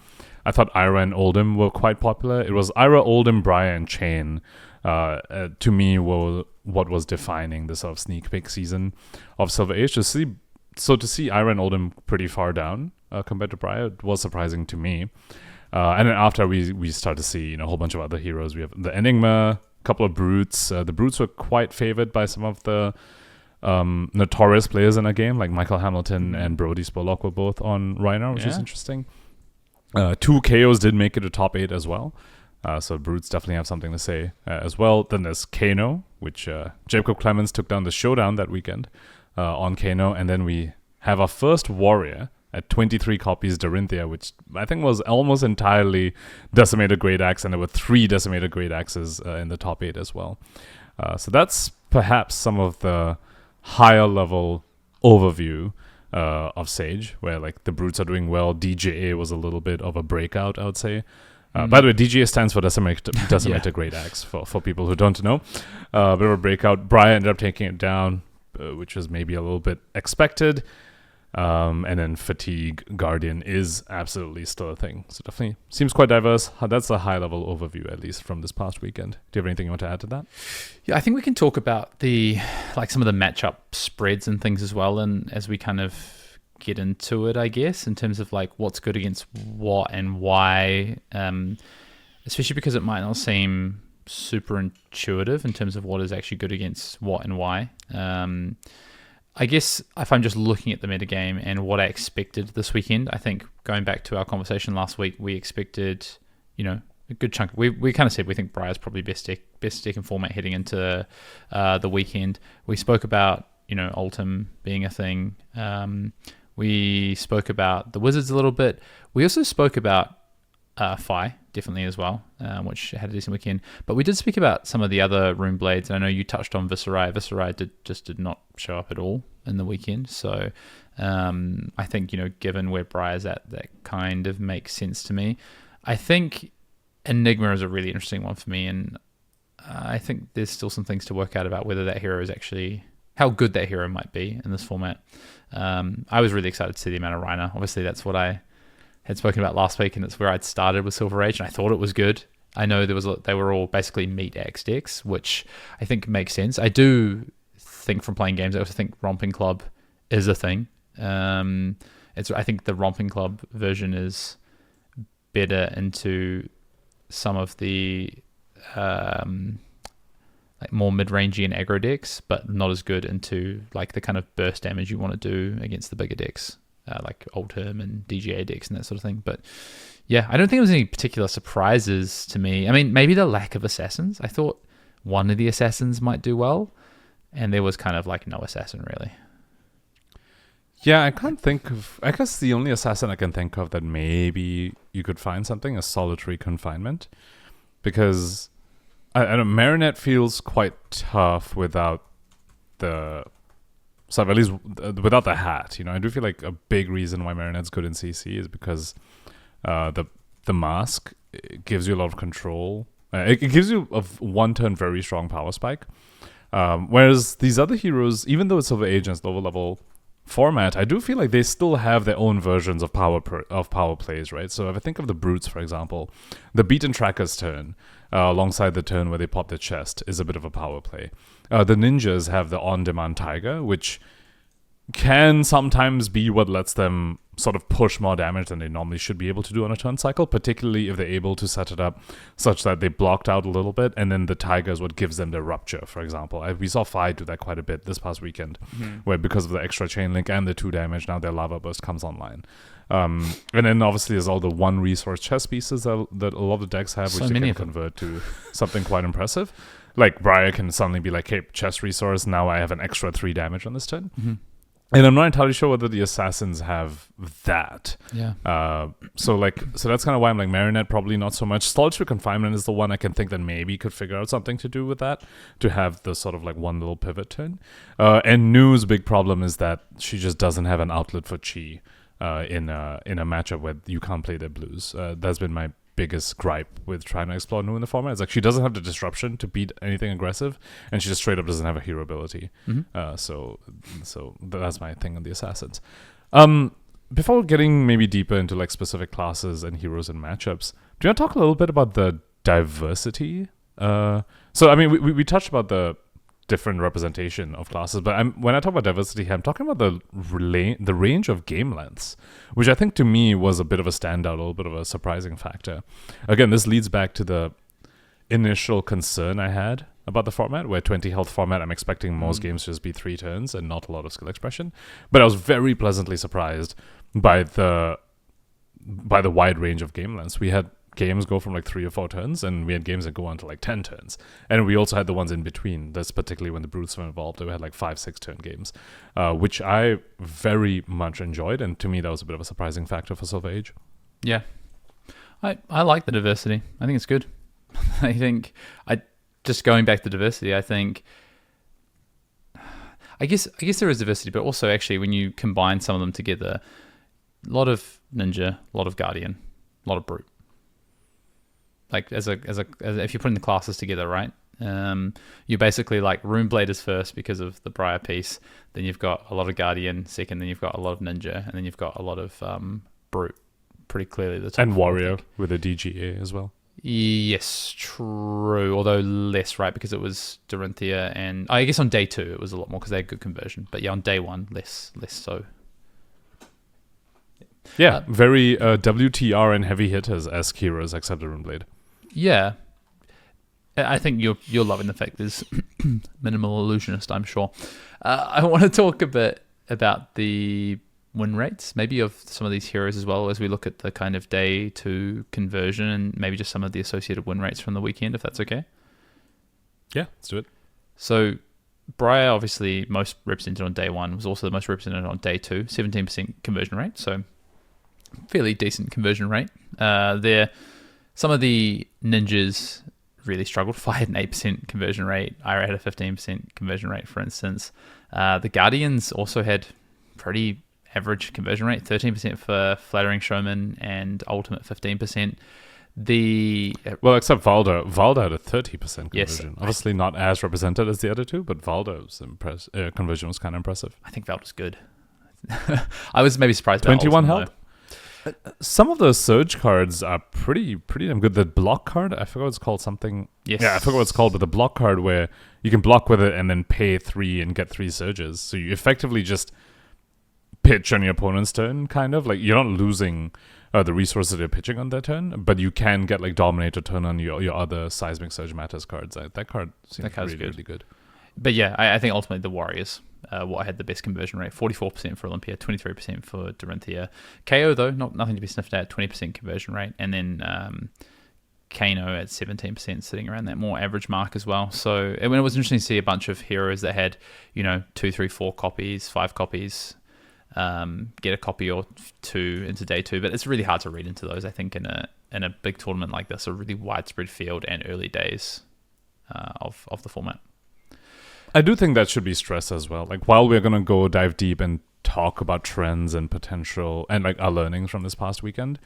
I thought Ira and Oldham were quite popular. It was Ira, Oldham, Briar, and Chain, to me, were what was defining the sort of sneak peek season of Silver Age. To see Ira and Oldham pretty far down compared to Briar was surprising to me. And then after we start to see a whole bunch of other heroes. We have the Enigma, a couple of Brutes. The Brutes were quite favored by some of the notorious players in the game, like Michael Hamilton and Brody Spurlock were both on Rhino, which is interesting. 2 KOs did make it to top 8 as well. So Brutes definitely have something to say as well. Then there's Kano, which Jacob Clemens took down the showdown that weekend on Kano. And then we have our first Warrior at 23 copies, Dorinthia, which I think was almost entirely Decimated Great Axe, and there were 3 Decimated Great Axes in the top 8 as well. So that's perhaps some of the higher level overview of Sage, where like the Brutes are doing well. DJA was a little bit of a breakout, I would say. By the way, DGA stands for Decimator Great Axe, for people who don't know. Bit of a breakout. Brian ended up taking it down, which was maybe a little bit expected. And then Fatigue Guardian is absolutely still a thing. So definitely seems quite diverse. That's a high-level overview, at least, from this past weekend. Do you have anything you want to add to that? Yeah, I think we can talk about some of the matchup spreads and things as well, and as we kind of get into it, I guess, in terms of like what's good against what and why, especially because it might not seem super intuitive in terms of what is actually good against what and why. I guess if I'm just looking at the metagame and what I expected this weekend, I think going back to our conversation last week, we expected, a good chunk. We kind of said we think Briar's probably best deck in format heading into the weekend. We spoke about, Ultim being a thing. We spoke about the Wizards a little bit. We also spoke about Phi, definitely as well, which had a decent weekend. But we did speak about some of the other Rune Blades. I know you touched on Viserai. Viserai did not show up at all in the weekend. So I think, given where Briar's at, that kind of makes sense to me. I think Enigma is a really interesting one for me. And I think there's still some things to work out about whether that hero is actually, how good that hero might be in this format. I was really excited to see the amount of Reiner. Obviously, that's what I had spoken about last week, and it's where I'd started with Silver Age, and I thought it was good. I know they were all basically meat Axe decks, which I think makes sense. I do think from playing games, I also think Romping Club is a thing. I think the Romping Club version is better into some of the more mid-rangey and aggro decks, but not as good into like the kind of burst damage you want to do against the bigger decks. Like Ultim and DGA decks and that sort of thing. But yeah, I don't think there was any particular surprises to me. I mean, maybe the lack of assassins. I thought one of the assassins might do well, and there was kind of like no assassin really. Yeah, I can't think of... I guess the only assassin I can think of that maybe you could find something is Solitary Confinement. Because, I don't know, Marinette feels quite tough without the... So at least without the hat, I do feel like a big reason why Marinette's good in CC is because the mask gives you a lot of control. It gives you a one-turn very strong power spike. Whereas these other heroes, even though it's Silver Age and it's lower level format, I do feel like they still have their own versions of power plays, right? So if I think of the Brutes, for example, the Beaten Tracker's turn, alongside the turn where they pop their chest, is a bit of a power play. The Ninjas have the on-demand Tiger, which can sometimes be what lets them sort of push more damage than they normally should be able to do on a turn cycle, particularly if they're able to set it up such that they blocked out a little bit, and then the Tiger is what gives them the Rupture, for example. We saw Phi do that quite a bit this past weekend, where because of the extra chain link and the 2 damage, now their Lava Burst comes online. And then obviously there's all the 1 resource chess pieces that a lot of the decks have, which they can convert to something quite impressive. Like Briar can suddenly be like, hey, chest resource, now I have an extra 3 damage on this turn. And I'm not entirely sure whether the assassins have that. Yeah. So that's kind of why I'm like, Marinette probably not so much. Solitary Confinement is the one I can think that maybe could figure out something to do with that, to have the sort of like one little pivot turn. And Nu's big problem is that she just doesn't have an outlet for Chi in a matchup where you can't play their blues. That's been my biggest gripe with trying to explore Nu in the format. It's like she doesn't have the disruption to beat anything aggressive, and she just straight up doesn't have a hero ability. So that's my thing on the assassins. Before getting maybe deeper into like specific classes and heroes and matchups, do you want to talk a little bit about the diversity? So I mean, we touched about the different representation of classes, but when I talk about diversity, I'm talking about the range of game lengths, which I think to me was a bit of a standout, a little bit of a surprising factor. Again, this leads back to the initial concern I had about the format, where 20 health format, I'm expecting most games to just be 3 turns and not a lot of skill expression. But I was very pleasantly surprised by the wide range of game lengths. We had games go from like 3 or 4 turns, and we had games that go on to like 10 turns, and we also had the ones in between. That's particularly when the Brutes were involved. We had like 5-6 turn games, which I very much enjoyed, and to me that was a bit of a surprising factor for Silver Age. Yeah, I like the diversity. I think it's good. I think just going back to diversity, I think I guess there is diversity, but also actually when you combine some of them together, a lot of Ninja, a lot of Guardian, a lot of Brute. like as if you're putting the classes together, right? You basically like Runeblade is first because of the Briar piece. Then you've got a lot of Guardian second. Then you've got a lot of Ninja, and then you've got a lot of Brute. Pretty clearly the top. And Warrior with a DGA as well. Yes, true. Although less, right? Because it was Dorinthia, and I guess on day 2 it was a lot more because they had good conversion. But yeah, on day 1, less so. Yeah, very WTR and heavy hitters as heroes except the Runeblade. Yeah, I think you're loving the fact there's minimal illusionist. I'm sure. I want to talk a bit about the win rates, maybe of some of these heroes as well, as we look at the kind of day 2 conversion and maybe just some of the associated win rates from the weekend, if that's okay. Yeah, let's do it. So Briar, obviously most represented on day 1, was also the most represented on day 2, 17% conversion rate, so fairly decent conversion rate. Some of the ninjas really struggled. Fi had an 8% conversion rate. Ira had a 15% conversion rate, for instance. The Guardians also had pretty average conversion rate, 13% for Flattering Showman and Ultimate 15%. Well, except Valda. Valda had a 30% conversion. Yes. Obviously not as represented as the other two, but Valda's conversion was kind of impressive. I think Valda's good. I was maybe surprised about 21 Ultimate, health. Some of those Surge cards are pretty damn good. The block card, I forgot what it's called, something. Yes. Yeah, I forgot what it's called, but the block card where you can block with it and then pay 3 and get 3 Surges. So you effectively just pitch on your opponent's turn, kind of. Like, you're not losing the resources they're pitching on their turn, but you can get, like, Dominator turn on your other Seismic Surge Matters cards. That card seems really good. But yeah, I think ultimately the Warriors had the best conversion rate, 44% for Olympia, 23% for Dorinthia. KO, though, nothing to be sniffed at, 20% conversion rate. And then Kano at 17%, sitting around that more average mark as well. So it was interesting to see a bunch of heroes that had, 2, 3, 4 copies, 5 copies, get a copy or 2 into day 2. But it's really hard to read into those, I think, in a big tournament like this, a really widespread field and early days of the format. I do think that should be stressed as well. Like, while we're going to dive deep and talk about trends and potential and like our learnings from this past weekend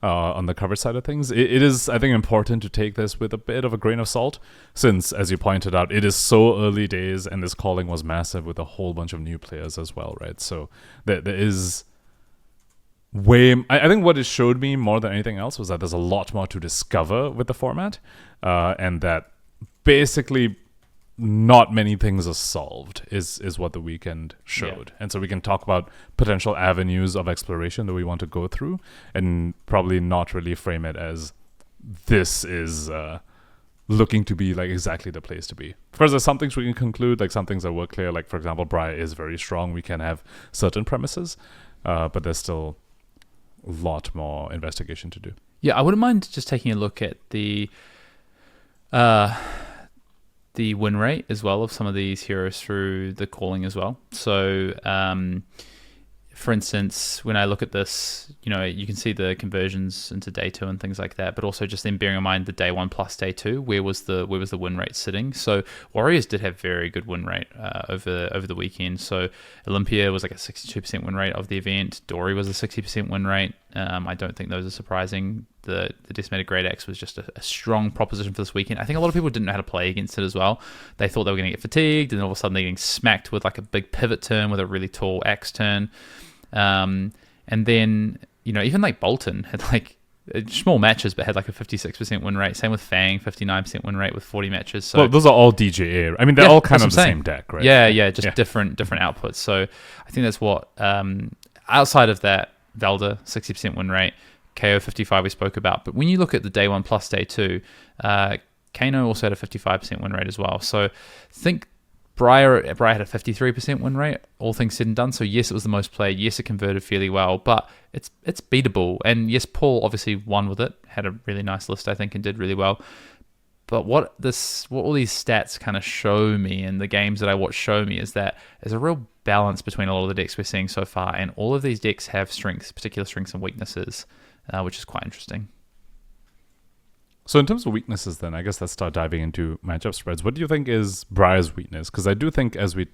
on the coverage side of things, it is, I think, important to take this with a bit of a grain of salt, since, as you pointed out, it is so early days and this calling was massive with a whole bunch of new players as well, right? So there is I think what it showed me more than anything else was that there's a lot more to discover with the format, and that basically not many things are solved is what the weekend showed. Yeah. And so we can talk about potential avenues of exploration that we want to go through and probably not really frame it as this is looking to be like exactly the place to be. Of course, there's some things we can conclude, like some things that were clear, like for example, Briar is very strong. We can have certain premises, but there's still a lot more investigation to do. Yeah, I wouldn't mind just taking a look at the win rate as well of some of these heroes through the calling as well. So, for instance, when I look at this, you can see the conversions into day 2 and things like that, but also just then bearing in mind the day 1 plus day 2, where was the win rate sitting? So Warriors did have very good win rate over the weekend. So Olympia was like a 62% win rate of the event. Dory was a 60% win rate. I don't think those are surprising. The Decimated Great Axe was just a strong proposition for this weekend. I think a lot of people didn't know how to play against it as well. They thought they were going to get fatigued, and all of a sudden they're getting smacked with like a big pivot turn with a really tall axe turn. And then, even like Bolton had like small matches, but had like a 56% win rate. Same with Fang, 59% win rate with 40 matches. So, well, those are all DJA. I mean, they're all kind of the same deck, right? Yeah, just different outputs. So I think that's what, outside of that, Valda, 60% win rate, KO 55 we spoke about. But when you look at the day 1 plus day 2, Kano also had a 55% win rate as well. So think Briar had a 53% win rate, all things said and done. So yes, it was the most played. Yes, it converted fairly well, but it's beatable. And yes, Paul obviously won with it, had a really nice list, I think, and did really well. But what all these stats kind of show me, and the games that I watch show me, is that there's a real balance between a lot of the decks we're seeing so far, and all of these decks have particular strengths and weaknesses, which is quite interesting. So in terms of weaknesses, then, I guess let's start diving into matchup spreads. What do you think is Briar's weakness? Because I do think as we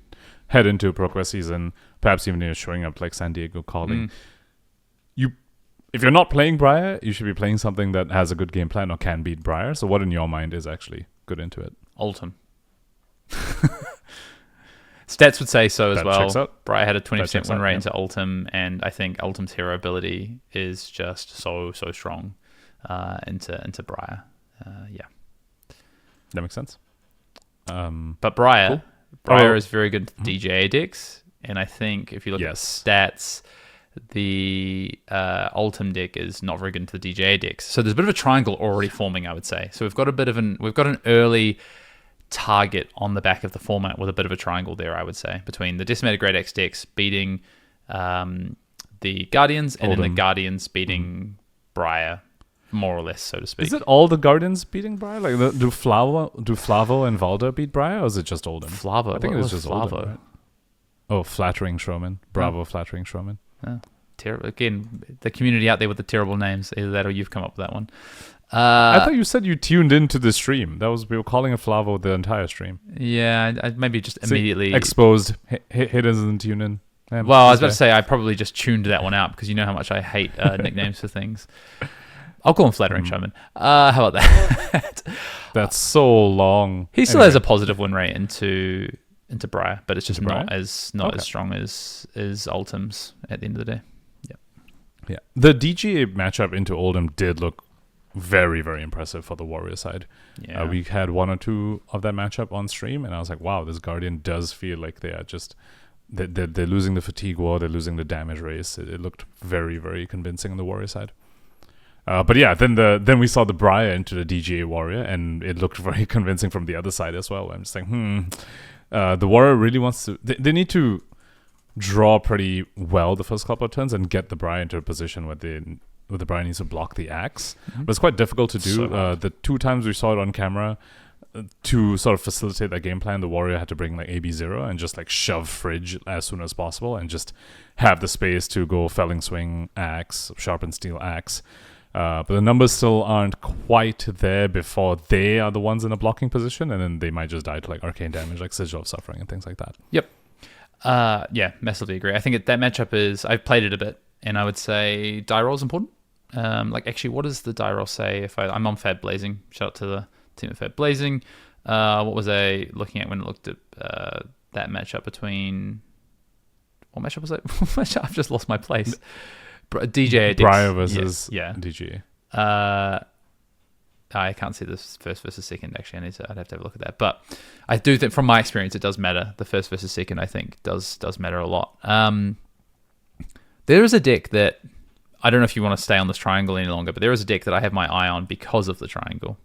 head into ProQuest season, perhaps even showing up like San Diego calling, if you're not playing Briar, you should be playing something that has a good game plan or can beat Briar. So what in your mind is actually good into it? Oldham. Stats would say so as That checks well. out. Briar had a 20% win rate yeah. into Oldham, and I think Oldham's hero ability is just so strong into Briar. Yeah. That makes sense. But Briar is very good with DJA decks, and I think if you look at stats, the Oldham deck is not very good into the DJA decks. So there's a bit of a triangle already forming, I would say. So we've got an early target on the back of the format with a bit of a triangle there, I would say, between the Decimated Great Axe decks beating the Guardians, and then the Guardians beating Briar, more or less, so to speak. Is it all the Guardians beating Briar? Like, do Flavo and Valda beat Briar, or is it just Oldham? Flavo. I think it was just Flavo. Oldham, right? Oh, Flattering Showman. Bravo, Flattering Showman. Yeah. Again, the community out there with the terrible names. Either that or you've come up with that one. I thought you said you tuned into the stream. We were calling it Flavo the entire stream. Yeah, I maybe just immediately exposed. He doesn't tune in. Well, I was about to say I probably just tuned that one out because you know how much I hate nicknames for things. I'll call him Flattering Showman. How about that? That's so long. He still has a positive win rate into Briar, but it's just not as strong as Oldham's at the end of the day. Yeah. The DGA matchup into Oldham did look very, very impressive for the Warrior side. Yeah. We had one or two of that matchup on stream, and I was like, wow, this Guardian does feel like they are just... They're losing the fatigue war, they're losing the damage race. It looked very, very convincing on the Warrior side. But yeah, then we saw the Briar into the DGA Warrior, and it looked very convincing from the other side as well. I'm just like, the Warrior really wants to... They need to draw pretty well the first couple of turns and get the Briar into a position where the Briar needs to block the axe. But it's quite difficult to do. The 2 times we saw it on camera, to sort of facilitate that game plan, the Warrior had to bring like AB0 and just like shove Fridge as soon as possible and just have the space to go Felling Swing Axe, Sharpened Steel Axe. But the numbers still aren't quite there before they are the ones in a blocking position, and then they might just die to like arcane damage, like Sigil of Suffering and things like that. Yep. Yeah, massively agree. I think that matchup is... I've played it a bit, and I would say die roll is important. Actually, what does the die roll say? I'm on Fab Blazing. Shout out to the team at Fab Blazing. What was I looking at when I looked at that matchup between... What matchup was that? I've just lost my place. DJ Briar versus DGA. I can't see this first versus second. Actually, I'd have to have a look at that. But I do think, from my experience, it does matter. The first versus second, I think, does matter a lot. There is a deck that I don't know if you want to stay on this triangle any longer, but there is a deck that I have my eye on because of the triangle.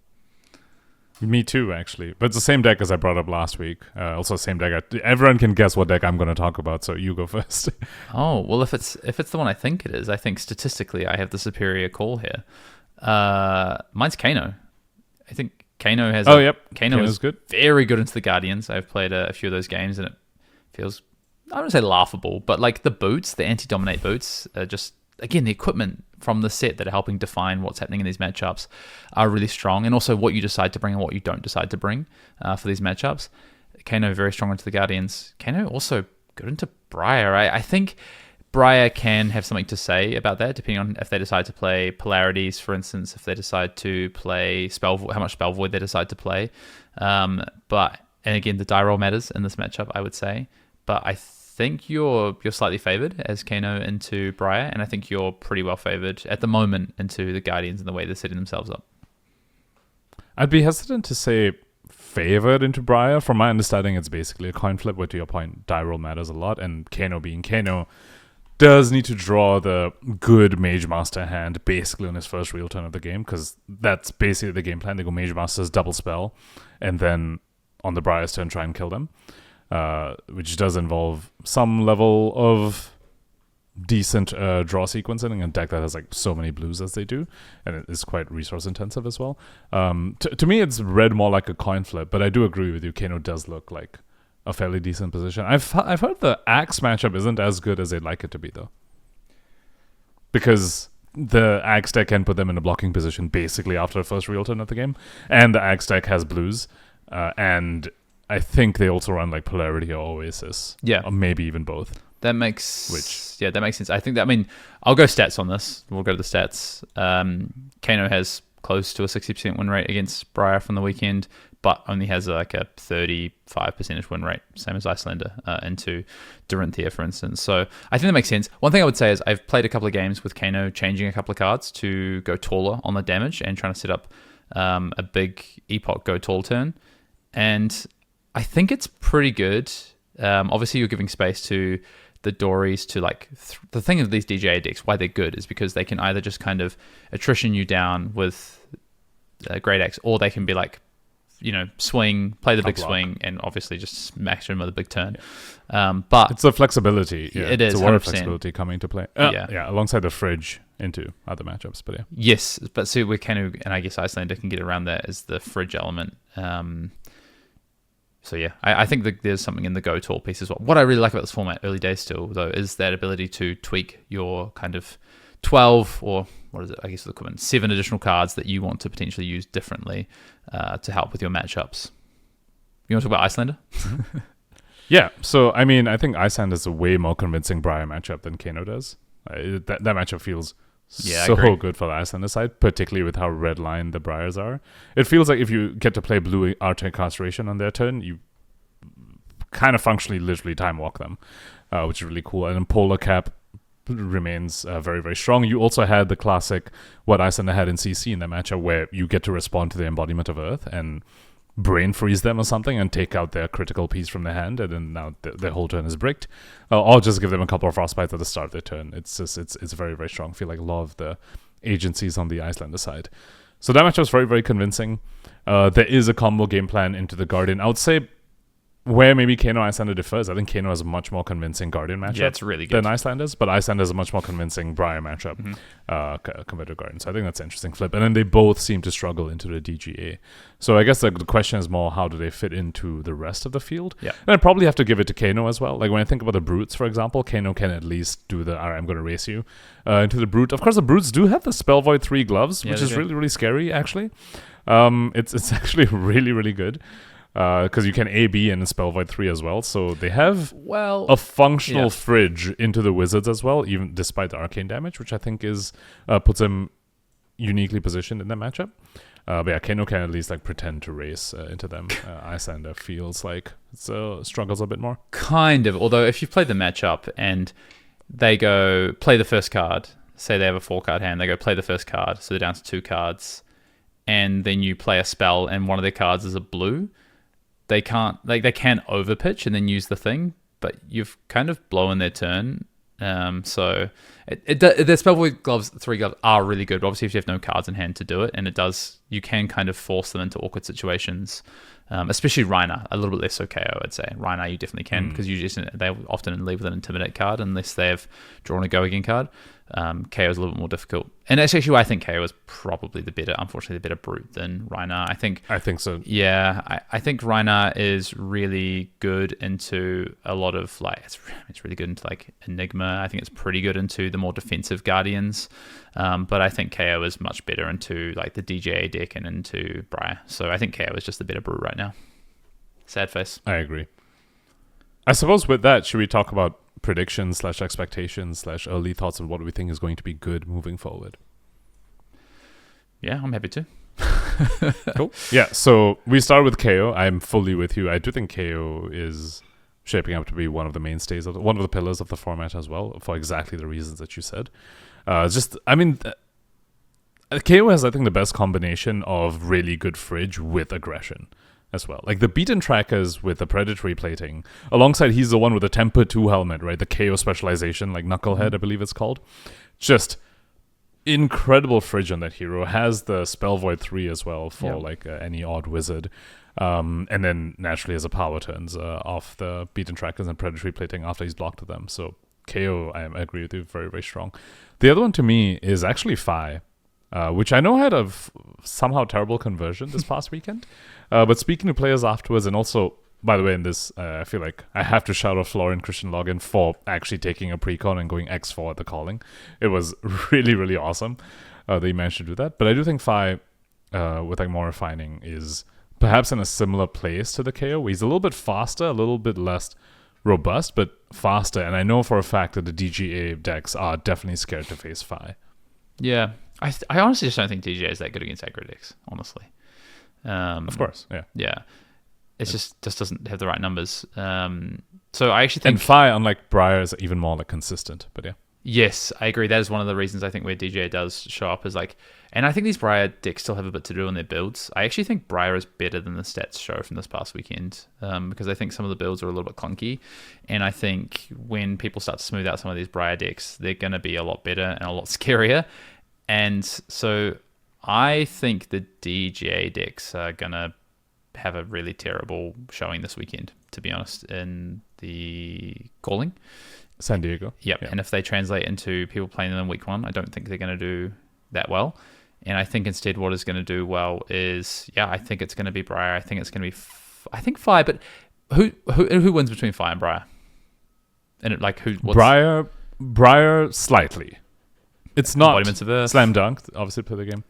Me too, actually. But it's the same deck as I brought up last week. Also, same deck. Everyone can guess what deck I'm going to talk about, so you go first. Oh, well, if it's the one I think it is, I think statistically I have the superior call here. Mine's Kano. I think Kano has... Kano is good. Very good into the Guardians. I've played a few of those games, and it feels, I don't want to say laughable, but like the boots, the anti-dominate boots, are just, again, the equipment from the set that are helping define what's happening in these matchups are really strong, and also what you decide to bring and what you don't decide to bring for these matchups. Kano very strong into the Guardians. Kano also good into Briar. I think Briar can have something to say about that, depending on if they decide to play Polarities, for instance, if they decide to play how much Spell Void they decide to play. And again, the die roll matters in this matchup, I would say. But I think you're slightly favored as Kano into Briar, and I think you're pretty well favored at the moment into the Guardians and the way they're setting themselves up. I'd be hesitant to say favored into Briar. From my understanding, it's basically a coin flip, where, to your point, die roll matters a lot, and Kano being Kano does need to draw the good Mage Master hand basically on his first real turn of the game, because that's basically the game plan. They go Mage Master's double spell, and then on the Briar's turn try and kill them, which does involve some level of decent draw sequencing in a deck that has like so many blues as they do, and it is quite resource intensive as well. To me, it's read more like a coin flip, but I do agree with you. Kano does look like a fairly decent position. I've heard the Axe matchup isn't as good as they'd like it to be, though, because the Axe deck can put them in a blocking position basically after the first real turn of the game, and the Axe deck has blues, and I think they also run like Polarity or Oasis, or maybe even both. That makes sense. I think that, I mean, I'll go stats on this. We'll go to the stats. Kano has close to a 60% win rate against Briar from the weekend, but only has like a 35% win rate, same as Icelander, into Dorinthia, for instance. So I think that makes sense. One thing I would say is I've played a couple of games with Kano changing a couple of cards to go taller on the damage and trying to set up a big Epoch go tall turn. And I think it's pretty good. Obviously, you're giving space to the Dories to like the thing of these DJA decks, why they're good is because they can either just kind of attrition you down with Great Axe, or they can be like, swing, play the big swing, and obviously just smash him with a big turn. But it's the flexibility. Yeah, it is. It's a lot of 100%. flexibility coming to play. Alongside the fridge into other matchups. But yeah. Yes, but see, we can, and I guess Icelander can get around that as the fridge element. So yeah, I think that there's something in the go tall piece as well. What I really like about this format, early days still, though, is that ability to tweak your kind of 12 or what is it? I guess the equivalent 7 additional cards that you want to potentially use differently to help with your matchups. You want to talk about Icelander? Yeah. So I mean, I think Icelander is a way more convincing Briar matchup than Kano does. That matchup feels so good for the Icelander side, particularly with how red line the Briars are. It feels like if you get to play blue Art Incarceration on their turn, you kind of functionally literally time walk them, which is really cool. And then Polar Cap remains very, very strong. You also had the classic, what Icelander had in CC in that matchup, where you get to respond to the embodiment of Earth and brain freeze them or something and take out their critical piece from their hand, and then now their whole turn is bricked. Or just give them a couple of frostbites at the start of their turn. It's very, very strong. I feel like a lot of the agencies on the Icelander side. So that matchup was very, very convincing. There is a combo game plan into the Guardian. I would say where maybe Kano Icelander differs, I think Kano has a much more convincing Guardian matchup. Yeah, it's really good. Than Icelanders, but Icelander is a much more convincing Briar matchup compared to Guardian. So I think that's an interesting flip. And then they both seem to struggle into the DGA. So I guess the question is more, how do they fit into the rest of the field? Yeah. And I'd probably have to give it to Kano as well. Like when I think about the Brutes, for example, Kano can at least do the, all right, I'm going to race you into the Brute. Of course, the Brutes do have the Spell Void 3 gloves, which is really, really scary, actually. It's actually really, really good. Because you can AB and Spell Void 3 as well, so they have a functional fridge into the wizards as well, even despite the arcane damage, which I think is puts them uniquely positioned in that matchup. But yeah, Kano can at least like pretend to race into them. Icelander feels like it struggles a bit more. Kind of, although if you've played the matchup and they go play the first card, say they have a 4-card hand, they go play the first card, so they're down to 2 cards, and then you play a spell and one of their cards is a blue. They can't, like, they can overpitch and then use the thing, but you've kind of blown their turn. So the Spell Void gloves, 3 gloves are really good. But obviously, if you have no cards in hand to do it, and you can kind of force them into awkward situations. Especially Rhinar, a little bit less so KO, I'd say. Rhinar, you definitely can, because they often leave with an Intimidate card unless they have drawn a Go Again card. KO is a little bit more difficult. And that's actually why I think KO is probably unfortunately, the better Brute than Rhinar. I think so. Yeah, I think Rhinar is really good into a lot of, like, it's really good into, like, Enigma. I think it's pretty good into the more defensive Guardians. But I think KO is much better into, like, the DJA deck and into Briar. So I think KO is just the better Brute right now. Sad face. I agree. I suppose with that, should we talk about predictions / expectations / early thoughts on what we think is going to be good moving forward? Yeah, I'm happy to. Cool. Yeah, so we start with KO. I'm fully with you. I do think KO is shaping up to be one of the mainstays, one of the pillars of the format as well, for exactly the reasons that you said. KO has, I think, the best combination of really good fridge with aggression as well. Like the beaten trackers with the predatory plating, alongside he's the one with the Temper 2 helmet, right? The KO specialization, like Knucklehead, I believe it's called. Just incredible fridge on that hero. Has the Spell Void 3 as well for any odd wizard. And then naturally has a power turns off the beaten trackers and predatory plating after he's blocked them. So KO, I agree with you, very, very strong. The other one to me is actually Fi. Which I know had a somehow terrible conversion this past weekend. But speaking to players afterwards, and also, by the way, in this, I feel like I have to shout out Florian Christian Login for actually taking a precon and going X4 at the calling. It was really, really awesome that he managed to do that. But I do think Fi, with like more refining, is perhaps in a similar place to the KO, where he's a little bit faster, a little bit less robust, but faster, and I know for a fact that the DGA decks are definitely scared to face Fi. Yeah. I honestly just don't think DGA is that good against aggro decks, honestly. Of course, yeah. Yeah. It's just doesn't have the right numbers. So I actually think... And Fi, unlike Briar, is even more like consistent, but yeah. Yes, I agree. That is one of the reasons I think where DGA does show up is like... And I think these Briar decks still have a bit to do on their builds. I actually think Briar is better than the stats show from this past weekend because I think some of the builds are a little bit clunky. And I think when people start to smooth out some of these Briar decks, they're going to be a lot better and a lot scarier. And so I think the DGA decks are going to have a really terrible showing this weekend, to be honest, in the calling. San Diego. Yep. Yeah. And if they translate into people playing them in week 1, I don't think they're going to do that well. And I think instead what is going to do well is, I think it's going to be Briar. I think it's going to be, I think Fi, but who wins between Fi and Briar? And Briar slightly. It's not Embodiments of Earth. Slam Dunk, obviously play the game.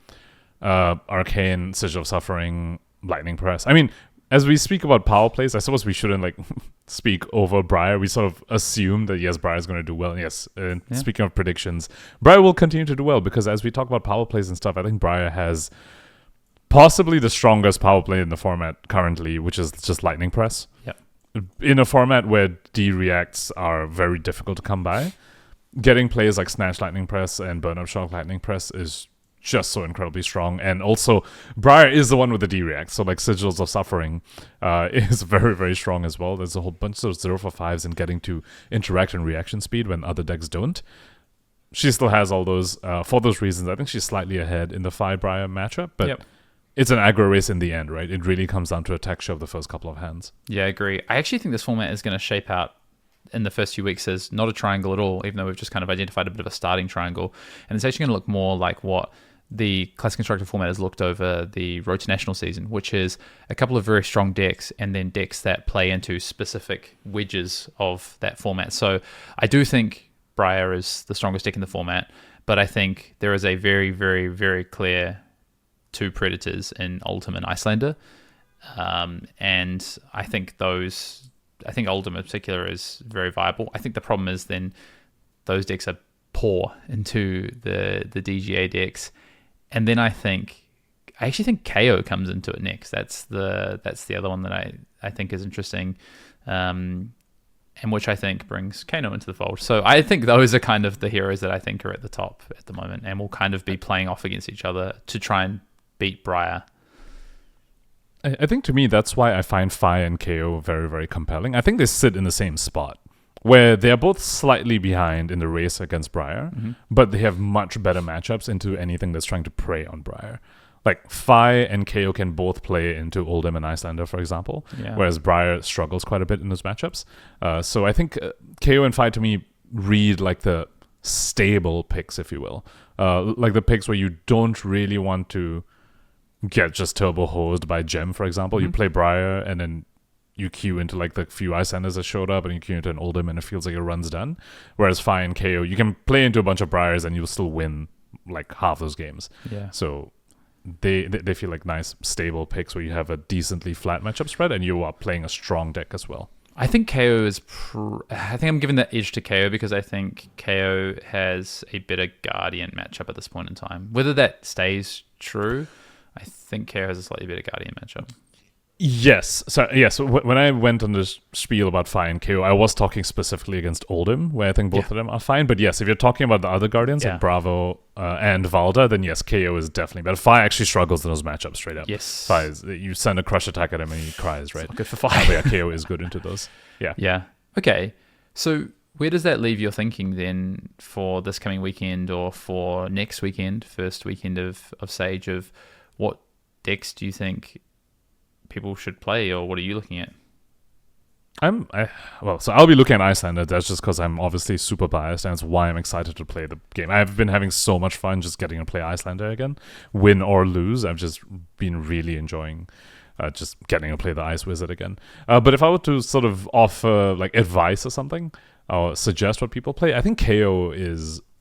Arcane, Sigil of Suffering, Lightning Press. I mean, as we speak about power plays, I suppose we shouldn't speak over Briar. We sort of assume that yes, Briar is going to do well. Yes, speaking of predictions, Briar will continue to do well because as we talk about power plays and stuff, I think Briar has possibly the strongest power play in the format currently, which is just Lightning Press. Yep. In a format where D-reacts are very difficult to come by, getting plays like Snatch Lightning Press and Burn Up Shock Lightning Press is just so incredibly strong. And also, Briar is the one with the D-react, so like Sigils of Suffering is very, very strong as well. There's a whole bunch of 0-for-5s and getting to interact and reaction speed when other decks don't. She still has all those. For those reasons, I think she's slightly ahead in the Fi Briar matchup, but it's an aggro race in the end, right? It really comes down to a texture of the first couple of hands. Yeah, I agree. I actually think this format is going to shape out in the first few weeks as not a triangle at all, even though we've just kind of identified a bit of a starting triangle. And it's actually going to look more like what the Classic Constructor format has looked over the Road to National season, which is a couple of very strong decks and then decks that play into specific wedges of that format. So I do think Briar is the strongest deck in the format, but I think there is a very, very, very clear two predators in Oldhim and Icelander. And I think Oldhim in particular is very viable. I think the problem is then those decks are poor into the DGA decks. And then I actually think KO comes into it next. That's the other one that I think is interesting, and which I think brings Kano into the fold. So I think those are kind of the heroes that I think are at the top at the moment and will kind of be playing off against each other to try and beat Briar. I think to me that's why I find Fi and KO very, very compelling. I think they sit in the same spot, where they're both slightly behind in the race against Briar, but they have much better matchups into anything that's trying to prey on Briar. Like, Fi and KO can both play into Oldhim and Icelander, for example, whereas Briar struggles quite a bit in those matchups. So I think KO and Fi, to me, read like the stable picks, if you will. Like the picks where you don't really want to get just turbo hosed by Gem, for example. You play Briar, and then you queue into like the few Icelanders that showed up, and you queue into an Oldhim, and it feels like your run's done. Whereas Fi and KO, you can play into a bunch of Briars, and you'll still win like half those games. Yeah. So they feel like nice stable picks where you have a decently flat matchup spread, and you are playing a strong deck as well. I think KO is. I think I'm giving that edge to KO because I think KO has a better Guardian matchup at this point in time. Whether that stays true, I think KO has a slightly better Guardian matchup. Yes. So when I went on this spiel about Fi and KO, I was talking specifically against Oldhim, where I think both of them are fine. But yes, if you're talking about the other Guardians like Bravo and Valda, then yes, KO is definitely better. Fi actually struggles in those matchups straight up. Yes. Fi is, you send a crush attack at him and he cries, right? It's not good for Fi. Yeah, KO is good into those. Yeah. Yeah. Okay. So where does that leave your thinking then for this coming weekend or for next weekend, first weekend of Sage, of what decks do you think people should play, or what are you looking at? So I'll be looking at Icelander. That's just because I'm obviously super biased, and that's why I'm excited to play the game. I've been having so much fun just getting to play Icelander again, win or lose. I've just been really enjoying just getting to play the Ice Wizard again. But if I were to sort of offer like advice or something, or suggest what people play, I think KO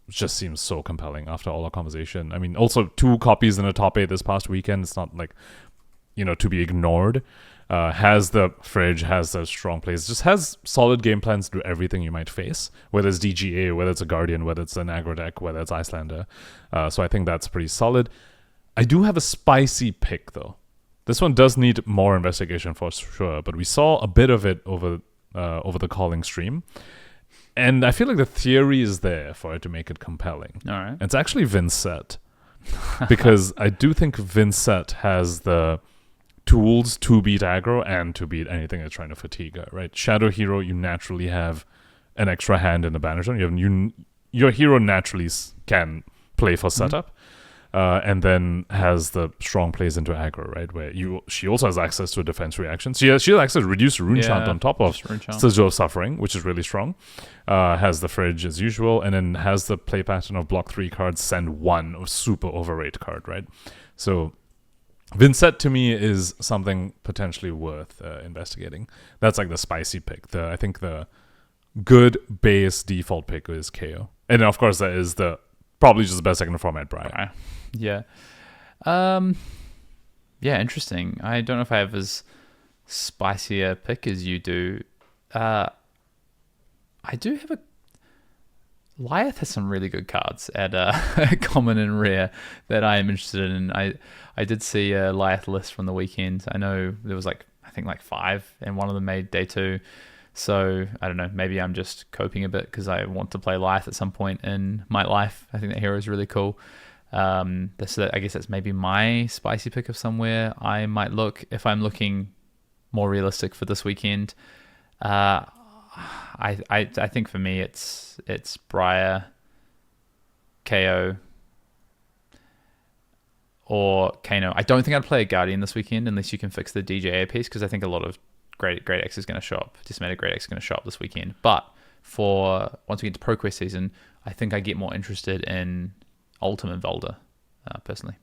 just seems so compelling after all our conversation. I mean, also 2 copies in the top 8 this past weekend. It's not like, to be ignored. has the fridge, has the strong plays, just has solid game plans to do everything you might face, whether it's DGA, whether it's a Guardian, whether it's an aggro deck, whether it's Icelander. So I think that's pretty solid. I do have a spicy pick, though. This one does need more investigation for sure, but we saw a bit of it over the calling stream. And I feel like the theory is there for it to make it compelling. All right. It's actually Vincent. Because I do think Vincent has the tools to beat aggro and to beat anything that's trying to fatigue it, right? Shadow Hero, you naturally have an extra hand in the banner zone. Your hero naturally can play for setup. And then has the strong plays into aggro, right? Where she also has access to a defense reaction. She has access to reduced rune chant on top of Sigil of Suffering, which is really strong. Has the fridge as usual, and then has the play pattern of block 3 cards, send 1, a super overrate card, right? So Vincent to me is something potentially worth investigating. That's like the spicy pick. I think the good base default pick is KO. And then of course that is probably just the best second format Brian. Yeah. Interesting. I don't know if I have as spicy a pick as you do. I do have Lyeth has some really good cards at common and rare that I am interested in. I did see a Lyeth list from the weekend. I know there was I think 5, and one of them made day 2. So I don't know, maybe I'm just coping a bit because I want to play Lyeth at some point in my life. I think that hero is really cool. I guess that's maybe my spicy pick of somewhere I might look if I'm looking more realistic for this weekend. I think for me it's Briar, KO, or Kano. I don't think I'd play a Guardian this weekend unless you can fix the DJA piece, because I think a lot of Great X is going to show up. Decimated Great X is going to show up this weekend. But for once we get to ProQuest season, I think I get more interested in Ultimate Volder, personally.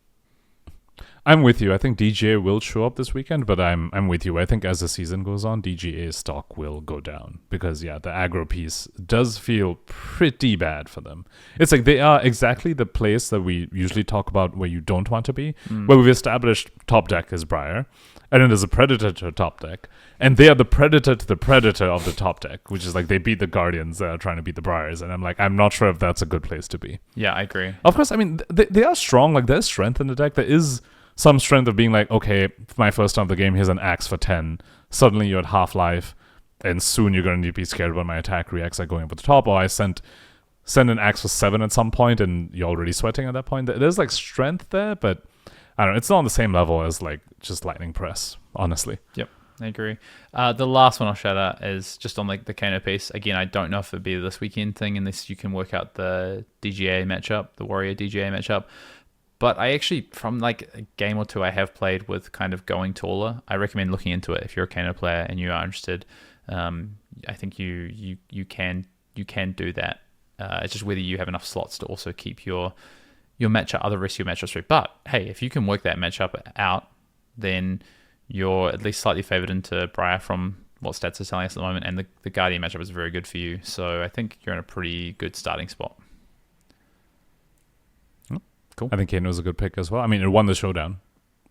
I'm with you. I think DGA will show up this weekend, but I'm with you. I think as the season goes on, DGA's stock will go down because, the aggro piece does feel pretty bad for them. It's like they are exactly the place that we usually talk about where you don't want to be, where we've established top deck is Briar, and then there's a Predator to top deck, and they are the Predator to the Predator of the top deck, which is like they beat the Guardians that are trying to beat the Briars, and I'm not sure if that's a good place to be. Yeah, I agree. Of course, I mean, they are strong. Like, there's strength in the deck. There is some strength of being like, okay, for my first time of the game, here's an axe for 10. Suddenly you're at half life, and soon you're going to need to be scared when my attack reacts like going up at the top, or I send an axe for 7 at some point, and you're already sweating at that point. There's like strength there, but I don't know, it's not on the same level as like just Lightning Press, honestly. Yep, I agree. The last one I'll shout out is just on like the Kano piece. Again, I don't know if it'd be this weekend thing unless you can work out the DGA matchup, the Warrior DGA matchup. But I actually, from like a game or two I have played with kind of going taller, I recommend looking into it if you're a Kano player and you are interested. I think you can do that. It's just whether you have enough slots to also keep your matchup, other rest of your matchups through. But hey, if you can work that matchup out, then you're at least slightly favored into Briar from what stats are telling us at the moment, and the Guardian matchup is very good for you. So I think you're in a pretty good starting spot. Cool. I think Kano was a good pick as well. I mean, it won the showdown.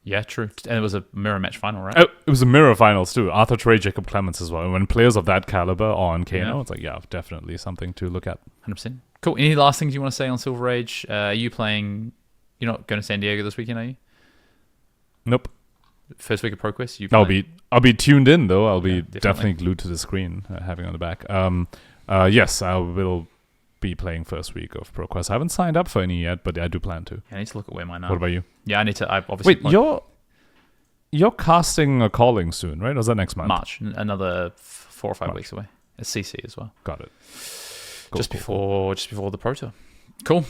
Yeah, true. And it was a mirror match final, right? Oh, it was a mirror finals too. Arthur Trey, Jacob Clements as well. And when players of that caliber are on Kano, it's like, definitely something to look at. 100%. Cool. Any last things you want to say on Silver Age? Are you playing... You're not going to San Diego this weekend, are you? Nope. First week of ProQuest? I'll be tuned in though. I'll be definitely. definitely glued to the screen, having on the back. Yes, I will be playing first week of ProQuest. I haven't signed up for any yet, but I do plan to. I need to look at where mine are. What about you? Yeah, I need to. I obviously. Wait, you're casting a calling soon, right? Or is that next month? March, another 4 or 5 weeks away. It's CC as well. Got it. Just before the Pro Tour. Cool.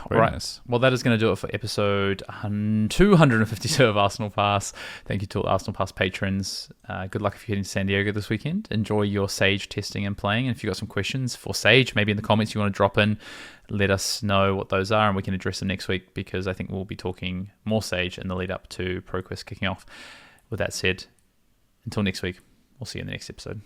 Very right. nice. Well, that is going to do it for episode 252 of Arsenal Pass. Thank you to all Arsenal Pass patrons. Good luck if you're heading to San Diego this weekend. Enjoy your Sage testing and playing. And if you've got some questions for Sage, maybe in the comments you want to drop in, let us know what those are and we can address them next week, because I think we'll be talking more Sage in the lead up to ProQuest kicking off. With that said, until next week, we'll see you in the next episode.